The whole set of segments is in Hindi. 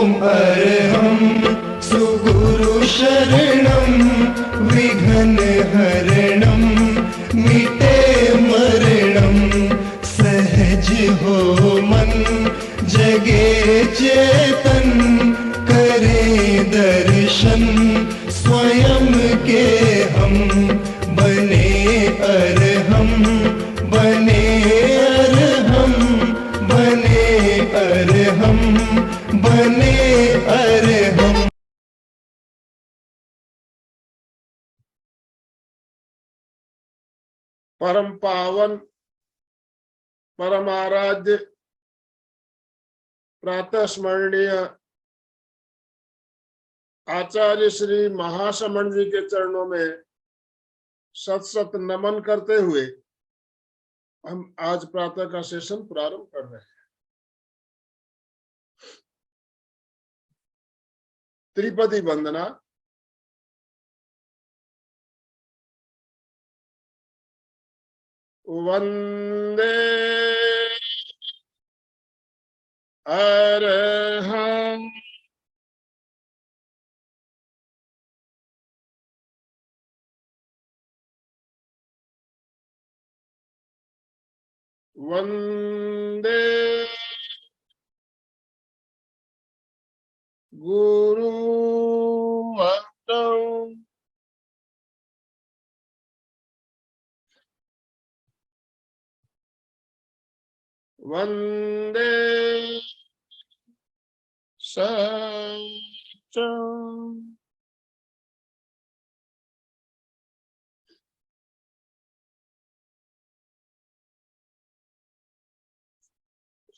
ॐ अर्हं सुगुरु शरणं विघ्नहरणं मिटे मरणं सहज हो मन जगे चेतन करे दर्शन स्वयं के हम बने अर्हम बने अर्हम बने अर्हम बने अर्हम। परम पावन परम आराध्य प्रातः स्मरणीय आचार्य श्री महासमण जी के चरणों में सत सत नमन करते हुए हम आज प्रातः का सेशन प्रारंभ कर रहे हैं। त्रिपदी वंदना। वंदे अर्हं वंदे गुरुवंदं वंदे सच्चं।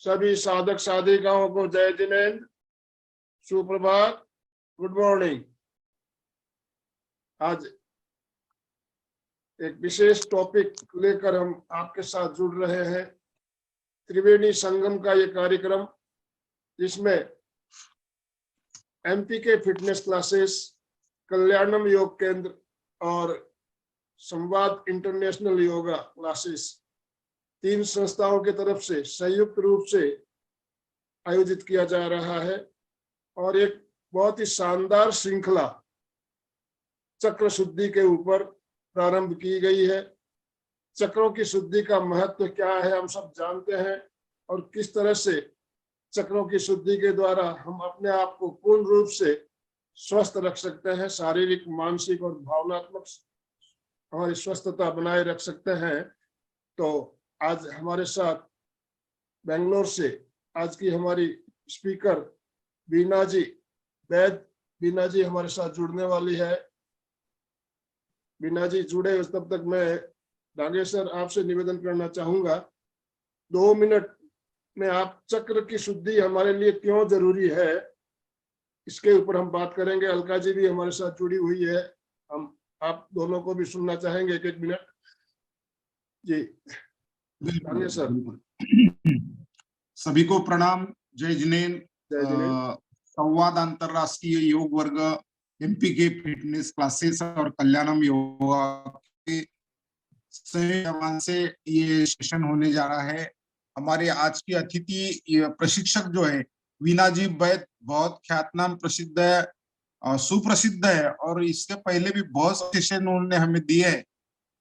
सभी साधक साधिकाओं को जय जिनेन्द्र, सुप्रभात, गुड मॉर्निंग। आज एक विशेष टॉपिक लेकर हम आपके साथ जुड़ रहे हैं। त्रिवेणी संगम का ये कार्यक्रम, जिसमें एमपी के फिटनेस क्लासेस, कल्याणम योग केंद्र और संवाद इंटरनेशनल योगा क्लासेस, तीन संस्थाओं की तरफ से संयुक्त रूप से आयोजित किया जा रहा है और एक बहुत ही शानदार श्रृंखला चक्र शुद्धि के ऊपर प्रारंभ की गई है। चक्रों की शुद्धि का महत्व क्या है हम सब जानते हैं, और किस तरह से चक्रों की शुद्धि के द्वारा हम अपने आप को पूर्ण रूप से स्वस्थ रख सकते हैं, शारीरिक, मानसिक और भावनात्मक हमारी स्वस्थता बनाए रख सकते हैं। तो आज हमारे साथ बेंगलोर से आज की हमारी स्पीकर बीना जी बीना जी हमारे साथ जुड़ने वाली है। बीना जी जुड़े, तब तक मैं नागेश्वर आपसे निवेदन करना चाहूंगा, 2 मिनट में आप चक्र की शुद्धि हमारे लिए क्यों जरूरी है, इसके ऊपर हम बात करेंगे। अलका जी भी हमारे साथ जुड़ी हुई है, हम आप दोनों को भी सुनना चाहेंगे 1-1 मिनट जी। सर सभी को प्रणाम, जय जिनेन्द्र। संवाद अंतरराष्ट्रीय योग वर्ग, एमपी के फिटनेस क्लासेस और कल्याणम योगा के संयुक्त से ये सेशन होने जा रहा है। हमारे आज की अतिथि प्रशिक्षक जो है वीना जी बैद, बहुत ख्यातनाम, प्रसिद्ध है, सुप्रसिद्ध है, और इसके पहले भी बहुत सेशन उन्होंने हमें दिए है,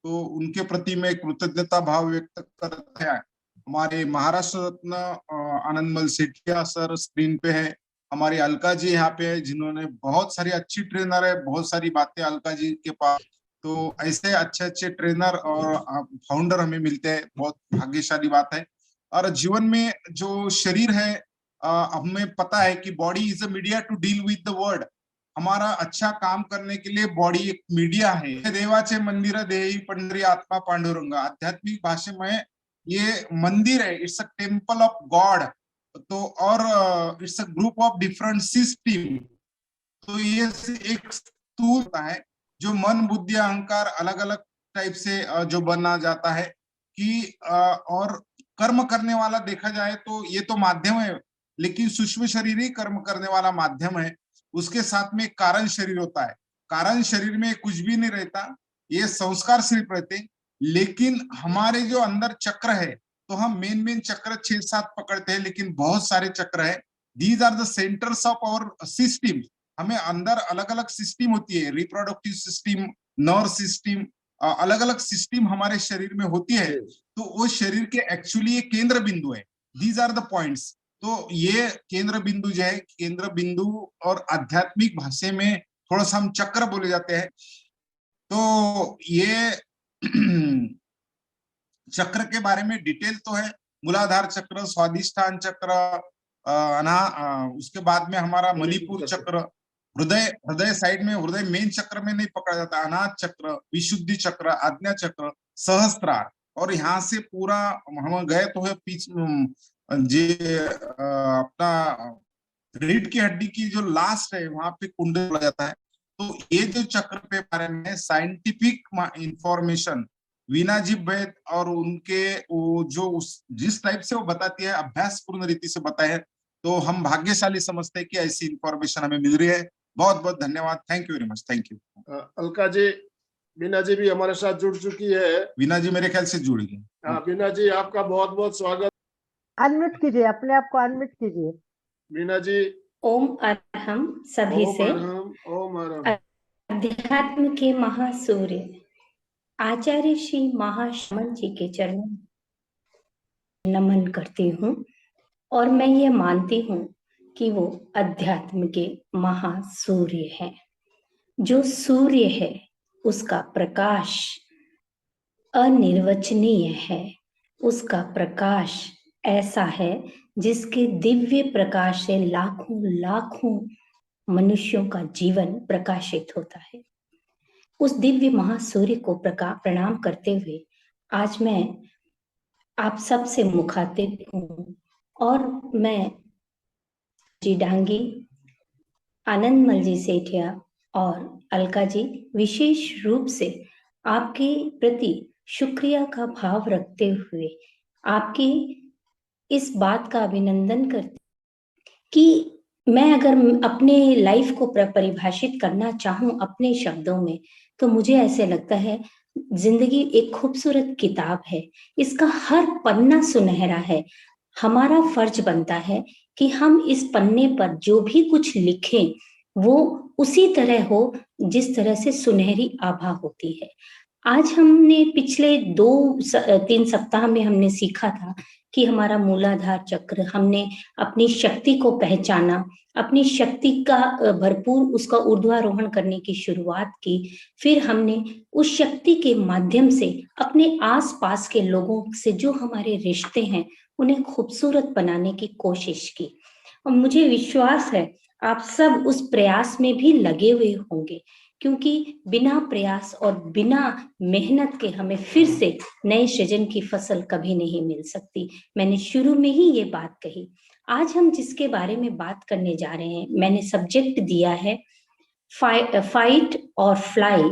तो उनके प्रति मैं कृतज्ञता भाव व्यक्त करता है। हमारे महाराष्ट्र रत्न आनंदमल सेठिया सर स्क्रीन पे है, हमारी अलका जी यहाँ पे है, जिन्होंने बहुत सारी अच्छी ट्रेनर है, बहुत सारी बातें अलका जी के पास। तो ऐसे अच्छे अच्छे ट्रेनर और फाउंडर हमें मिलते हैं, बहुत भाग्यशाली बात है। और जीवन में जो शरीर है, हमें पता है कि body is a media to deal with the world. हमारा अच्छा काम करने के लिए बॉडी एक मीडिया है। देवाचे मंदिर देही पंढरी आत्मा पांडुरंग, आध्यात्मिक भाषा में ये मंदिर है, it's a temple of God. तो और it's a group of different system. तो ये एक स्थूल होता है जो मन, बुद्धि, अहंकार अलग अलग टाइप से जो बना जाता है कि और कर्म करने वाला देखा जाए तो ये तो माध्यम है, लेकिन सूक्ष्म शरीर ही कर्म करने वाला माध्यम है। उसके साथ में कारण शरीर होता है। कारण शरीर में कुछ भी नहीं रहता, ये संस्कार सिर्फ रहते, लेकिन हमारे जो अंदर चक्र है, तो हम मेन चक्र 6-7 पकड़ते हैं, लेकिन बहुत सारे चक्र है। These are the centres of our system. हमें अंदर अलग अलग सिस्टम होती है, रिप्रोडक्टिव सिस्टम, नर्व सिस्टम, अलग अलग सिस्टम हमारे शरीर में होती है। तो वो शरीर के एक्चुअली ये केंद्र बिंदु है। These are the points. तो ये केंद्र बिंदु जो है, केंद्र बिंदु और आध्यात्मिक भाषा में थोड़ा सा हम चक्र बोले जाते हैं। तो ये चक्र के बारे में डिटेल तो है, मूलाधार चक्र, स्वादिष्ठान चक्र, उसके बाद में हमारा मणिपुर चक्र, हृदय साइड में, हृदय मेन चक्र में नहीं पकड़ा जाता, अनाहत चक्र, विशुद्धि चक्र, आज्ञा चक्र, सहस्त्रार। और यहाँ से पूरा हम गए तो है पीछ जे अपना रीढ़ की हड्डी की जो लास्ट है वहां पे कुंडल बोला जाता है। तो ये जो चक्र पे बारे में साइंटिफिक इंफॉर्मेशन वीना जी वैद और उनके वो जो जिस टाइप से वो बताती है, अभ्यास पूर्ण रीति से बताए है, तो हम भाग्यशाली समझते हैं कि ऐसी इंफॉर्मेशन हमें मिल रही है। बहुत बहुत धन्यवाद, thank you very much, thank you. Alka ji, Veena ji भी हमारे साथ जुड़ चुकी है। वीना जी मेरे ख्याल से जुड़ी है। हाँ वीना जी, आपका बहुत बहुत स्वागत। अनम्यूट कीजिए, अपने आप को अनम्यूट कीजिए। वीना जी, ओम अरहम सभी से। ओम अरहम। अध्यात्म के महासूर्य आचार्य श्री महाश्मन जी के चरणों में नमन करती हूँ और मैं ये मानती हूँ कि वो अध्यात्म के महासूर्य हैं। जो सूर्य है उसका प्रकाश अनिर्वचनीय है, उसका प्रकाश ऐसा है जिसके दिव्य प्रकाश से लाखों लाखों मनुष्यों का जीवन प्रकाशित होता है। उस दिव्य महासूर्य को प्रणाम करते हुए आज मैं आप सब से मुखातिब हूँ और मैं जी डांगी, आनंदमल जी सेठिया और अलका जी विशेष रूप से आपके प्रति शुक्रिया का भाव रखते हुए आपकी इस बात का अभिनंदन करती कि मैं अगर अपने लाइफ को परिभाषित करना चाहूं अपने शब्दों में, तो मुझे ऐसे लगता है जिंदगी एक खूबसूरत किताब है, इसका हर पन्ना सुनहरा है। हमारा फर्ज बनता है कि हम इस पन्ने पर जो भी कुछ लिखें वो उसी तरह हो जिस तरह से सुनहरी आभा होती है। आज हमने पिछले 2-3 सप्ताह में हमने सीखा था कि हमारा मूलाधार चक्र, हमने अपनी शक्ति को पहचाना, अपनी शक्ति का भरपूर उसका ऊर्ध्वारोहण करने की शुरुआत की। फिर हमने उस शक्ति के माध्यम से अपने आसपास के लोगों से जो हमारे रिश्ते हैं उन्हें खूबसूरत बनाने की कोशिश की। और मुझे विश्वास है आप सब उस प्रयास में भी लगे हुए होंगे, क्योंकि बिना प्रयास और बिना मेहनत के हमें फिर से नए सृजन की फसल कभी नहीं मिल सकती। मैंने शुरू में ही ये बात कही। आज हम जिसके बारे में बात करने जा रहे हैं, मैंने सब्जेक्ट दिया है फाइट और fly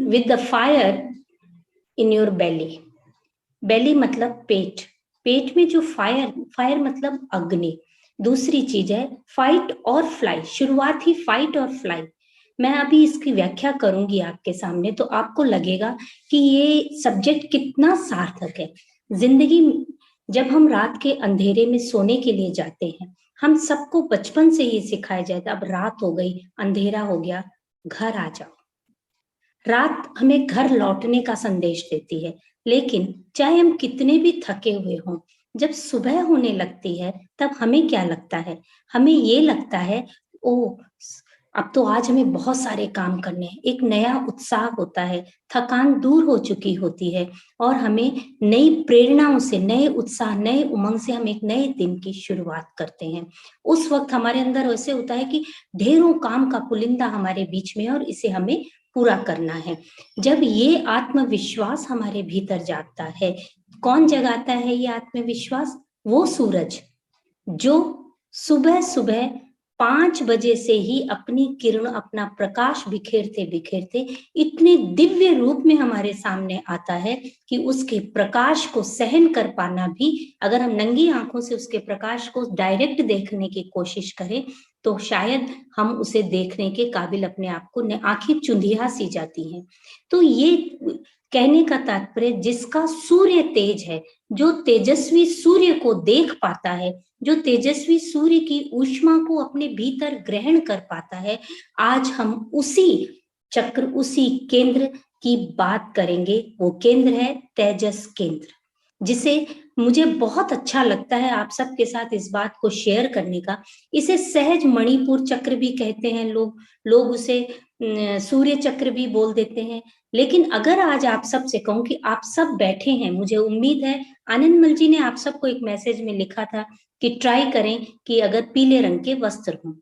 with the fire in your belly. Belly मतलब पेट, पेट में जो फायर मतलब अग्नि। दूसरी चीज है फाइट और फ्लाई, शुरुआत ही फाइट और फ्लाई। मैं अभी इसकी व्याख्या करूंगी आपके सामने, तो आपको लगेगा कि ये सब्जेक्ट कितना सार्थक है। जिंदगी जब हम रात के अंधेरे में सोने के लिए जाते हैं, हम सबको बचपन से ये सिखाया जाता है, अब रात हो गई, अंधेरा हो गया, घर आ जाओ। रात हमें घर लौटने का संदेश देती है, लेकिन चाहे हम कितने भी थके हुए हों, जब सुबह होने लगती है तब हमें क्या लगता है? हमें ये लगता है ओ अब तो आज हमें बहुत सारे काम करने हैं। एक नया उत्साह होता है, थकान दूर हो चुकी होती है और हमें नई प्रेरणाओं से, नए उत्साह, नए उमंग से हम एक नए दिन की शुरुआत करते हैं। उस वक्त हमारे अंदर ऐसे होता है कि ढेरों काम का पुलिंदा हमारे बीच में है और इसे हमें पूरा करना है। जब ये आत्मविश्वास हमारे भीतर जागता है, कौन जगाता है ये आत्मविश्वास? वो सूरज जो सुबह सुबह 5 बजे से ही अपनी किरण, अपना प्रकाश बिखेरते बिखेरते इतने दिव्य रूप में हमारे सामने आता है कि उसके प्रकाश को सहन कर पाना भी, अगर हम नंगी आंखों से उसके प्रकाश को डायरेक्ट देखने की कोशिश करें तो शायद हम उसे देखने के काबिल अपने आप को, आंखें चुंधिया सी जाती हैं। तो ये कहने का तात्पर्य जिसका सूर्य तेज है, जो तेजस्वी सूर्य को देख पाता है, जो तेजस्वी सूर्य की ऊष्मा को अपने भीतर ग्रहण कर पाता है, आज हम उसी चक्र, उसी केंद्र की बात करेंगे। वो केंद्र है तेजस केंद्र, जिसे मुझे बहुत अच्छा लगता है आप सबके साथ इस बात को शेयर करने का। इसे सहज मणिपुर चक्र भी कहते हैं लोग उसे सूर्य चक्र भी बोल देते हैं। लेकिन अगर आज आप सब से कहूं कि आप सब बैठे हैं, मुझे उम्मीद है आनंदमल जी ने आप सबको एक मैसेज में लिखा था कि ट्राई करें कि अगर पीले रंग के वस्त्र हों।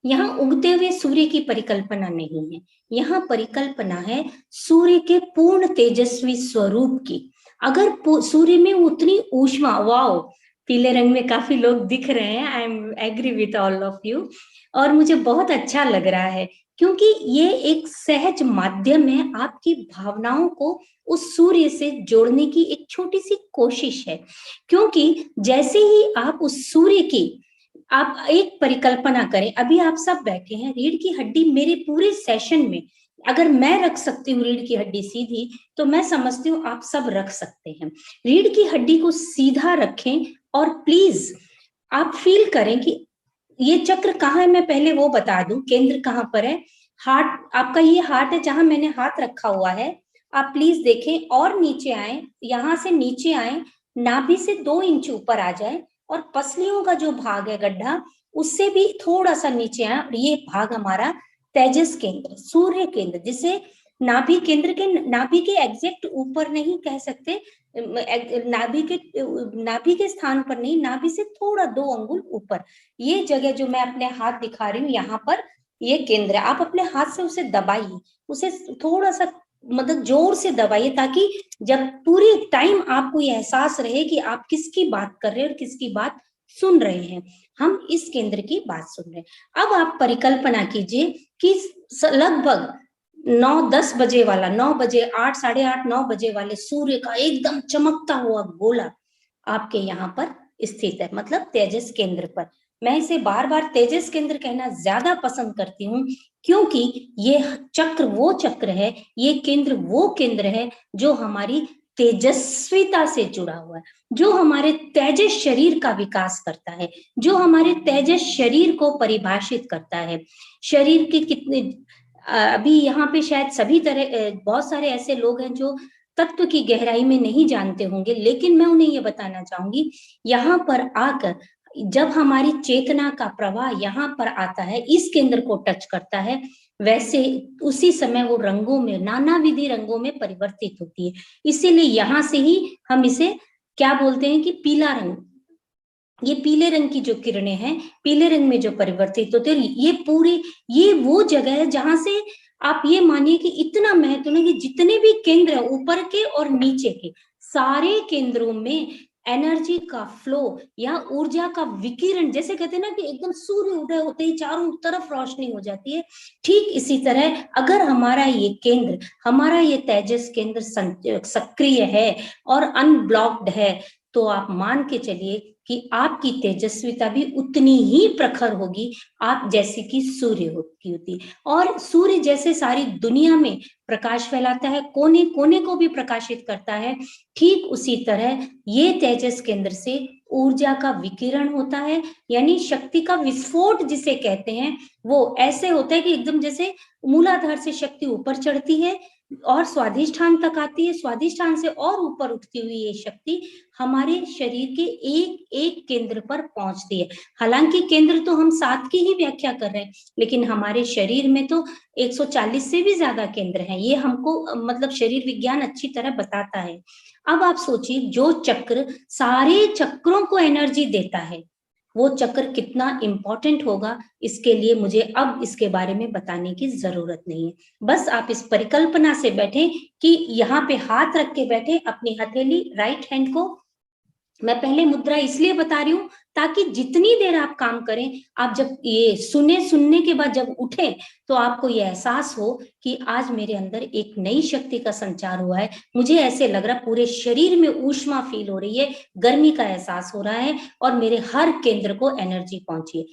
यहाँ उगते हुए सूर्य की परिकल्पना नहीं है, यहाँ परिकल्पना है सूर्य के पूर्ण तेजस्वी स्वरूप की। अगर सूर्य में उतनी ऊष्मा, वाओ, पीले रंग में काफी लोग दिख रहे हैं, I am agree with all of you, और मुझे बहुत अच्छा लग रहा है क्योंकि ये एक सहज माध्यम है आपकी भावनाओं को उस सूर्य से जोड़ने की एक छोटी सी कोशिश है। क्योंकि जैसे ही आप उस सूर्य की आप एक परिकल्पना करें, अभी आप सब बैठे हैं, रीढ़ की हड्डी मेरे पूरे सेशन में अगर मैं रख सकती हूँ रीढ़ की हड्डी सीधी, तो मैं समझती हूँ आप सब रख सकते हैं। रीढ़ की हड्डी को सीधा रखें और प्लीज आप फील करें कि ये चक्र कहाँ है। मैं पहले वो बता दूं, केंद्र कहाँ पर है। हार्ट, आपका ये हार्ट है जहां मैंने हाथ रखा हुआ है, आप प्लीज देखें और नीचे आए, यहां से नीचे आए, नाभि से 2 इंच ऊपर आ जाए और पसलियों का जो भाग है गड्ढा, उससे भी थोड़ा सा नीचे आए, और ये भाग हमारा तेजस केंद्र, सूर्य केंद्र, जिसे नाभि केंद्र के, नाभि के एग्जैक्ट ऊपर नहीं कह सकते, नाभि के स्थान पर नहीं, नाभि से थोड़ा 2 अंगुल ऊपर, ये जगह जो मैं अपने हाथ दिखा रही हूँ, यहाँ पर ये केंद्र है। आप अपने हाथ से उसे दबाइए, उसे थोड़ा सा मतलब जोर से दबाइए, ताकि जब पूरे टाइम आपको ये एहसास रहे कि आप किसकी बात कर रहे हैं और किसकी बात सुन रहे हैं। हम इस केंद्र की बात सुन रहे हैं। अब आप परिकल्पना कीजिए कि लगभग 9-10 बजे वाला, 9 बजे, 8, साढ़े 8, 9 बजे वाले सूर्य का एकदम चमकता हुआ गोला आपके यहाँ पर स्थित है, मतलब तेजस केंद्र पर। मैं इसे बार बार तेजस केंद्र कहना ज्यादा पसंद करती हूँ, क्योंकि ये चक्र वो चक्र है, ये केंद्र वो केंद्र है जो हमारी तेजस्विता से जुड़ा हुआ है, जो हमारे तेजस शरीर का विकास करता है, जो हमारे तेजस शरीर को परिभाषित करता है। शरीर के कितने, अभी यहाँ पे शायद सभी तरह, बहुत सारे ऐसे लोग हैं जो तत्व की गहराई में नहीं जानते होंगे, लेकिन मैं उन्हें ये बताना चाहूंगी, यहाँ पर आकर जब हमारी चेतना का प्रवाह यहाँ पर आता है, इस केंद्र को टच करता है, वैसे उसी समय वो रंगों में, नाना विधि रंगों में परिवर्तित होती है। इसीलिए यहाँ से ही हम इसे क्या बोलते हैं कि पीला रंग, ये पीले रंग की जो किरणें हैं, पीले रंग में जो परिवर्तित होते हैं, ये पूरी, ये वो जगह है जहां से आप ये मानिए कि इतना महत्व है कि जितने भी केंद्र है ऊपर के और नीचे के, सारे केंद्रों में एनर्जी का फ्लो या ऊर्जा का विकिरण, जैसे कहते हैं ना कि एकदम सूर्य उदय होते ही चारों तरफ रोशनी हो जाती है, ठीक इसी तरह अगर हमारा ये केंद्र, हमारा ये तेजस केंद्र सक्रिय है और अनब्लॉक्ड है, तो आप मान के चलिए कि आपकी तेजस्विता भी उतनी ही प्रखर होगी आप जैसे कि सूर्य की होती। और सूर्य जैसे सारी दुनिया में प्रकाश फैलाता है, कोने कोने को भी प्रकाशित करता है, ठीक उसी तरह ये तेजस केंद्र से ऊर्जा का विकिरण होता है, यानी शक्ति का विस्फोट जिसे कहते हैं, वो ऐसे होता है कि एकदम जैसे मूलाधार से शक्ति ऊपर चढ़ती है और स्वाधिष्ठान तक आती है, स्वाधिष्ठान से और ऊपर उठती हुई ये शक्ति हमारे शरीर के एक एक केंद्र पर पहुंचती है। हालांकि केंद्र तो हम 7 की ही व्याख्या कर रहे हैं, लेकिन हमारे शरीर में तो 140 से भी ज्यादा केंद्र हैं, ये हमको मतलब शरीर विज्ञान अच्छी तरह बताता है। अब आप सोचिए, जो चक्र सारे चक्रों को एनर्जी देता है, वो चक्र कितना इंपॉर्टेंट होगा, इसके लिए मुझे अब इसके बारे में बताने की जरूरत नहीं है। बस आप इस परिकल्पना से बैठे कि यहाँ पे हाथ रख के बैठे, अपनी हथेली राइट हैंड को, मैं पहले मुद्रा इसलिए बता रही हूँ ताकि जितनी देर आप काम करें, आप जब ये सुनने के बाद जब उठे, तो आपको ये एहसास हो कि आज मेरे अंदर एक नई शक्ति का संचार हुआ है, मुझे ऐसे लग रहा पूरे शरीर में ऊष्मा फील हो रही है, गर्मी का एहसास हो रहा है और मेरे हर केंद्र को एनर्जी पहुंची है।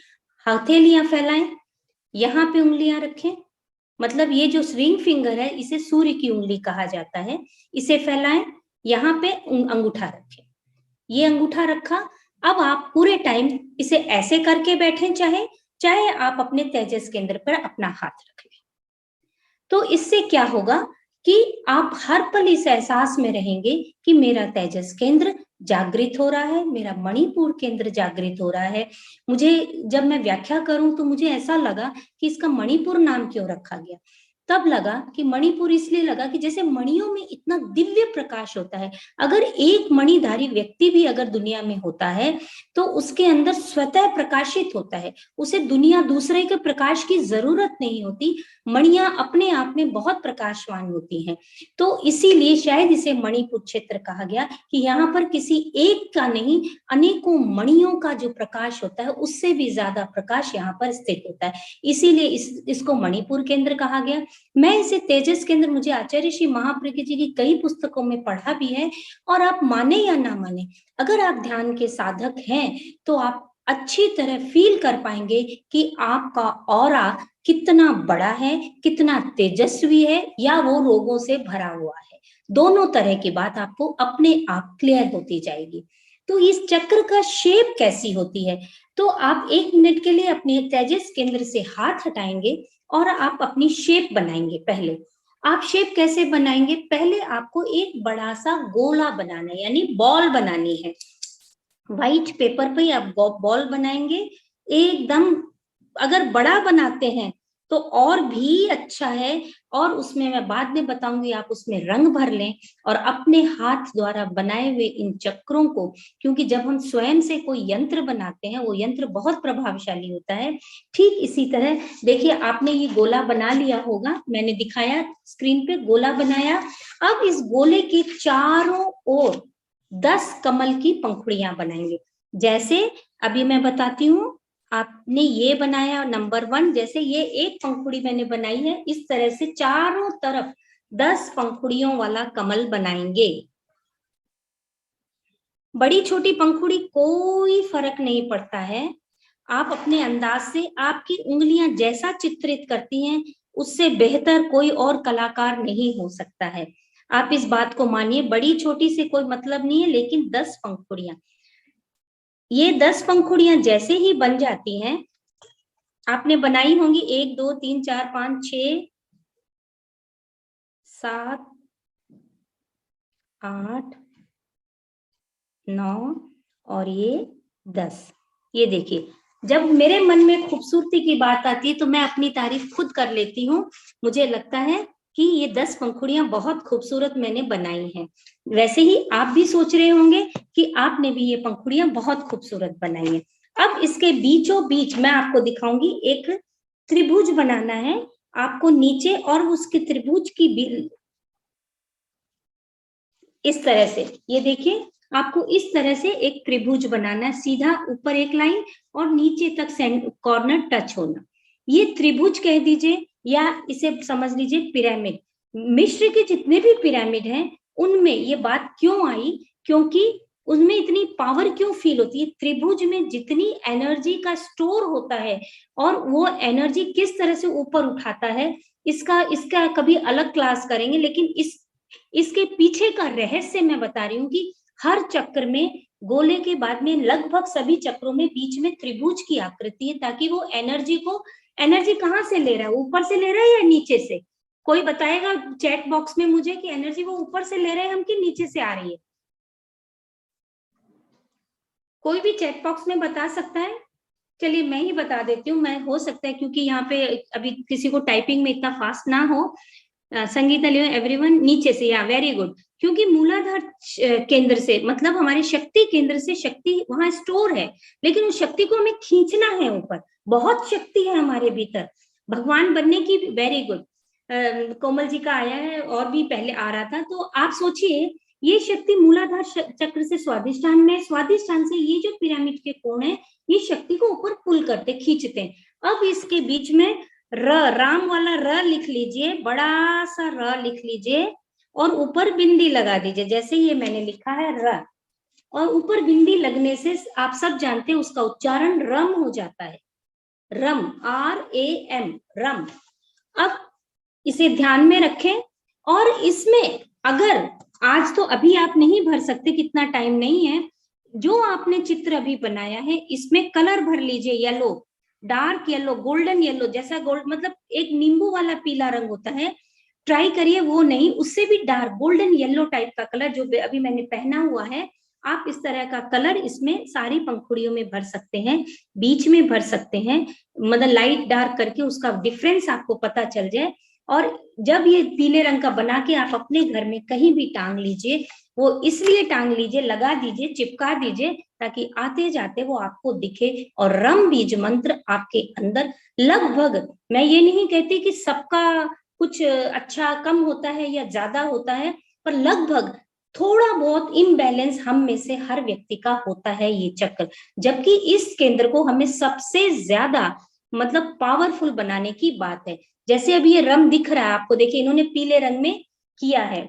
हथेलियां फैलाएं, यहाँ पे उंगलियां रखें, मतलब ये जो रिंग फिंगर है इसे सूर्य की उंगली कहा जाता है। इसे फैलाएं, यहाँ पे अंगूठा रखें, ये अंगूठा रखा। अब आप पूरे टाइम इसे ऐसे करके बैठें, चाहे आप अपने तेजस केंद्र पर अपना हाथ रख लें। तो इससे क्या होगा कि आप हर पल इस एहसास में रहेंगे कि मेरा तेजस केंद्र जागृत हो रहा है, मेरा मणिपुर केंद्र जागृत हो रहा है। मुझे जब मैं व्याख्या करूं तो मुझे ऐसा लगा कि इसका मणिपुर नाम क्यों रखा गया। तब लगा कि मणिपुर इसलिए लगा कि जैसे मणियों में इतना दिव्य प्रकाश होता है, अगर एक मणिधारी व्यक्ति भी अगर दुनिया में होता है तो उसके अंदर स्वतः प्रकाशित होता है, उसे दुनिया दूसरे के प्रकाश की जरूरत नहीं होती। मणियां अपने आप में बहुत प्रकाशवान होती हैं। तो इसीलिए शायद इसे मणिपुर क्षेत्र कहा गया कि यहाँ पर किसी एक का नहीं, अनेकों मणियों का जो प्रकाश होता है उससे भी ज्यादा प्रकाश यहाँ पर स्थित होता है, इसीलिए इसको मणिपुर केंद्र कहा गया। मैं इसे तेजस केंद्र, मुझे आचार्य श्री महाप्रज्ञ जी की कई पुस्तकों में पढ़ा भी है। और आप माने या ना माने, अगर आप ध्यान के साधक हैं तो आप अच्छी तरह फील कर पाएंगे कि आपका ऑरा कितना बड़ा है, कितना तेजस्वी है, या वो रोगों से भरा हुआ है। दोनों तरह की बात आपको अपने आप क्लियर होती जाएगी। तो इस चक्र का शेप कैसी होती है, तो आप 1 मिनट के लिए अपने तेजस केंद्र से हाथ हटाएंगे और आप अपनी शेप बनाएंगे। पहले आप शेप कैसे बनाएंगे, पहले आपको एक बड़ा सा गोला बनाना है, यानी बॉल बनानी है। व्हाइट पेपर पे आप बॉल बनाएंगे एकदम। अगर बड़ा बनाते हैं तो और भी अच्छा है, और उसमें मैं बाद में बताऊंगी, आप उसमें रंग भर लें और अपने हाथ द्वारा बनाए हुए इन चक्रों को, क्योंकि जब हम स्वयं से कोई यंत्र बनाते हैं वो यंत्र बहुत प्रभावशाली होता है। ठीक इसी तरह देखिए, आपने ये गोला बना लिया होगा, मैंने दिखाया स्क्रीन पे, गोला बनाया। अब इस गोले के चारों ओर 10 कमल की पंखुड़ियां बनाएंगे। जैसे अभी मैं बताती हूँ, आपने ये बनाया नंबर 1, जैसे ये एक पंखुड़ी मैंने बनाई है, इस तरह से चारों तरफ 10 पंखुड़ियों वाला कमल बनाएंगे। बड़ी छोटी पंखुड़ी कोई फर्क नहीं पड़ता है, आप अपने अंदाज से, आपकी उंगलियां जैसा चित्रित करती हैं उससे बेहतर कोई और कलाकार नहीं हो सकता है। आप इस बात को मानिए, बड़ी छोटी से कोई मतलब नहीं है, लेकिन 10 पंखुड़ियां, ये 10 पंखुड़ियां जैसे ही बन जाती हैं, आपने बनाई होंगी 1 2 3 4 5 6 7 8 9 और ये 10। ये देखिए, जब मेरे मन में खूबसूरती की बात आती है तो मैं अपनी तारीफ खुद कर लेती हूँ। मुझे लगता है कि ये 10 पंखुड़ियां बहुत खूबसूरत मैंने बनाई हैं। वैसे ही आप भी सोच रहे होंगे कि आपने भी ये पंखुड़ियां बहुत खूबसूरत बनाई हैं। अब इसके बीचों बीच मैं आपको दिखाऊंगी, एक त्रिभुज बनाना है आपको नीचे, और उसके त्रिभुज की इस तरह से, ये देखिए, आपको इस तरह से एक त्रिभुज बनाना है, सीधा ऊपर एक लाइन और नीचे तक कॉर्नर टच होना। ये त्रिभुज कह दीजिए, या इसे समझ लीजिए पिरामिड। मिस्र के जितने भी पिरामिड हैं उनमें ये बात क्यों आई, क्योंकि उनमें इतनी पावर क्यों फील होती है, त्रिभुज में जितनी एनर्जी का स्टोर होता है और वो एनर्जी किस तरह से ऊपर उठाता है, इसका कभी अलग क्लास करेंगे। लेकिन इसके पीछे का रहस्य मैं बता रही हूँ कि हर चक्र में, गोले के बाद में लगभग सभी चक्रों में बीच में त्रिभुज की आकृति है, ताकि वो एनर्जी कहाँ से ले रहा है, ऊपर से ले रहा है या नीचे से? कोई बताएगा चैट बॉक्स में मुझे कि एनर्जी वो ऊपर से ले रहे हैं हम कि नीचे से आ रही है? कोई भी चैट बॉक्स में बता सकता है? चलिए मैं ही बता देती हूँ, मैं, हो सकता है क्योंकि यहाँ पे अभी किसी को टाइपिंग में इतना फास्ट ना हो। संगीता एवरीवन नीचे से, या वेरी गुड, क्योंकि मूलाधार केंद्र से, मतलब हमारे शक्ति केंद्र से शक्ति वहां स्टोर है, लेकिन उस शक्ति को हमें खींचना है ऊपर। बहुत शक्ति है हमारे भीतर भगवान बनने की। वेरी गुड, कोमल जी का आया है, और भी पहले आ रहा था। तो आप सोचिए, ये शक्ति मूलाधार चक्र से स्वादिष्ठान में, स्वादिष्ठान से ये जो पिरामिड के कोण है, ये शक्ति को ऊपर पुल करते, खींचते हैं। अब इसके बीच में राम वाला र लिख लीजिए, बड़ा सा र लिख लीजिए और ऊपर बिंदी लगा दीजिए, जैसे ये मैंने लिखा है र, और ऊपर बिंदी लगने से आप सब जानते हैं उसका उच्चारण रम हो जाता है। रम, RAM, रम। अब इसे ध्यान में रखें। और इसमें अगर आज तो अभी आप नहीं भर सकते, कितना टाइम नहीं है, जो आपने चित्र अभी बनाया है इसमें कलर भर लीजिए, yellow, dark yellow, golden yellow, जैसा गोल्ड मतलब एक नींबू वाला पीला रंग होता है, ट्राई करिए वो नहीं, उससे भी डार्क गोल्डन येलो टाइप का कलर जो अभी मैंने पहना हुआ है, आप इस तरह का कलर इसमें सारी पंखुड़ियों में भर सकते हैं, बीच में भर सकते हैं, मतलब लाइट डार्क करके उसका डिफरेंस आपको पता चल जाए। और जब ये पीले रंग का बना के आप अपने घर में कहीं भी टांग लीजिए, वो इसलिए टांग लीजिए, लगा दीजिए, चिपका दीजिए, ताकि आते जाते वो आपको दिखे। और रम बीज मंत्र आपके अंदर लगभग, मैं ये नहीं कहती कि सबका कुछ अच्छा कम होता है या ज्यादा होता है, पर लगभग थोड़ा बहुत इम्बैलेंस हम में से हर व्यक्ति का होता है ये चक्र। जबकि इस केंद्र को हमें सबसे ज्यादा मतलब पावरफुल बनाने की बात है। जैसे अभी ये रम दिख रहा है आपको, देखिए इन्होंने पीले रंग में किया है,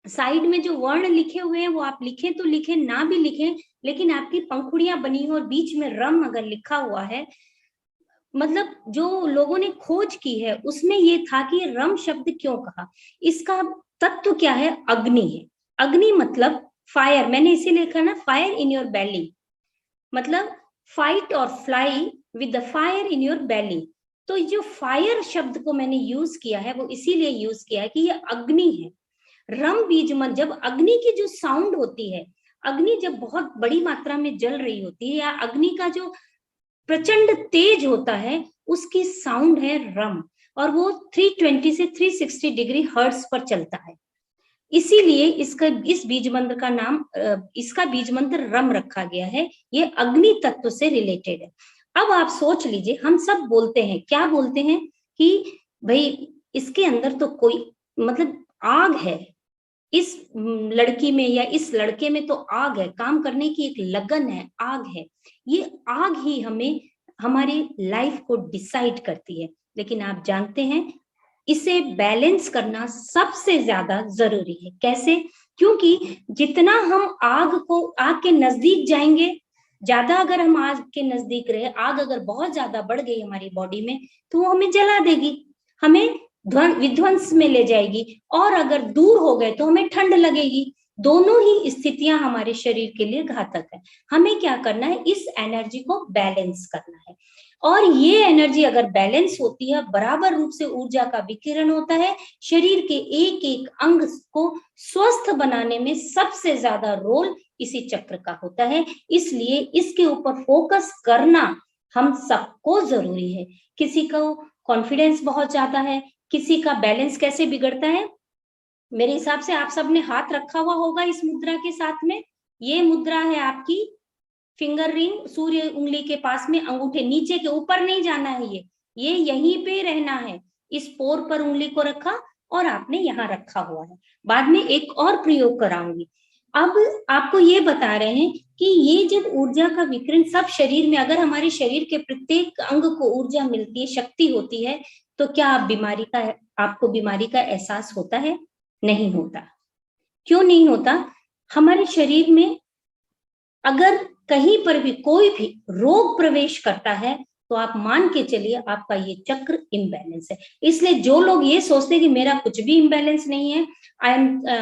साइड में जो वर्ण लिखे हुए हैं वो आप लिखें तो लिखें, ना भी लिखें, लेकिन आपकी पंखुड़ियां बनी हो और बीच में रम अगर लिखा हुआ है, मतलब जो लोगों ने खोज की है उसमें ये था कि रम शब्द क्यों कहा, इसका तत्व क्या है, अग्नि है। अग्नि मतलब फायर, मैंने इसे लिखा ना, फायर इन योर बेली, मतलब फाइट और fly with the fire in your बेली। तो जो फायर शब्द को मैंने यूज किया है वो इसीलिए यूज किया है कि ये अग्नि है। रम बीज मन, जब अग्नि की जो साउंड होती है, अग्नि जब बहुत बड़ी मात्रा में जल रही होती है, या अग्नि का जो प्रचंड तेज होता है, उसकी साउंड है रम, और वो 320 से 360 डिग्री हर्ट्ज पर चलता है। इसीलिए इसका, इस बीज मंत्र का नाम, इसका बीज मंत्र रम रखा गया है, ये अग्नि तत्व से रिलेटेड है। अब आप सोच लीजिए, हम सब बोलते हैं, क्या बोलते हैं कि भाई इसके अंदर तो कोई मतलब आग है, इस लड़की में या इस लड़के में तो आग है, काम करने की एक लगन है, आग है। ये आग ही हमें हमारी लाइफ को डिसाइड करती है। लेकिन आप जानते हैं इसे बैलेंस करना सबसे ज्यादा जरूरी है। कैसे? क्योंकि जितना हम आग के नजदीक जाएंगे, ज्यादा अगर हम आग के नजदीक रहे, आग अगर बहुत ज्यादा बढ़ गई हमारी बॉडी में, तो वो हमें जला देगी, हमें विध्वंस में ले जाएगी। और अगर दूर हो गए तो हमें ठंड लगेगी। दोनों ही स्थितियां हमारे शरीर के लिए घातक है। हमें क्या करना है, इस एनर्जी को बैलेंस करना है। और ये एनर्जी अगर बैलेंस होती है, बराबर रूप से ऊर्जा का विकिरण होता है, शरीर के एक एक अंग को स्वस्थ बनाने में सबसे ज्यादा रोल इसी चक्र का होता है। इसलिए इसके ऊपर फोकस करना हम सबको जरूरी है। किसी को कॉन्फिडेंस बहुत ज्यादा है, किसी का बैलेंस कैसे बिगड़ता है, मेरे हिसाब से आप सबने हाथ रखा हुआ होगा इस मुद्रा के साथ में। ये मुद्रा है आपकी फिंगर रिंग, सूर्य उंगली के पास में, अंगूठे नीचे के ऊपर नहीं जाना है, ये यहीं पे रहना है। इस पोर पर उंगली को रखा और आपने यहाँ रखा हुआ है। बाद में एक और प्रयोग कराऊंगी। अब आपको ये बता रहे हैं कि ये जब ऊर्जा का विकिरण सब शरीर में, अगर हमारे शरीर के प्रत्येक अंग को ऊर्जा मिलती है, शक्ति होती है, तो क्या आपको बीमारी का एहसास होता है? नहीं होता। क्यों नहीं होता? हमारे शरीर में अगर कहीं पर भी कोई भी रोग प्रवेश करता है, तो आप मान के चलिए आपका ये चक्र इम्बैलेंस है। इसलिए जो लोग ये सोचते हैं कि मेरा कुछ भी इम्बैलेंस नहीं है,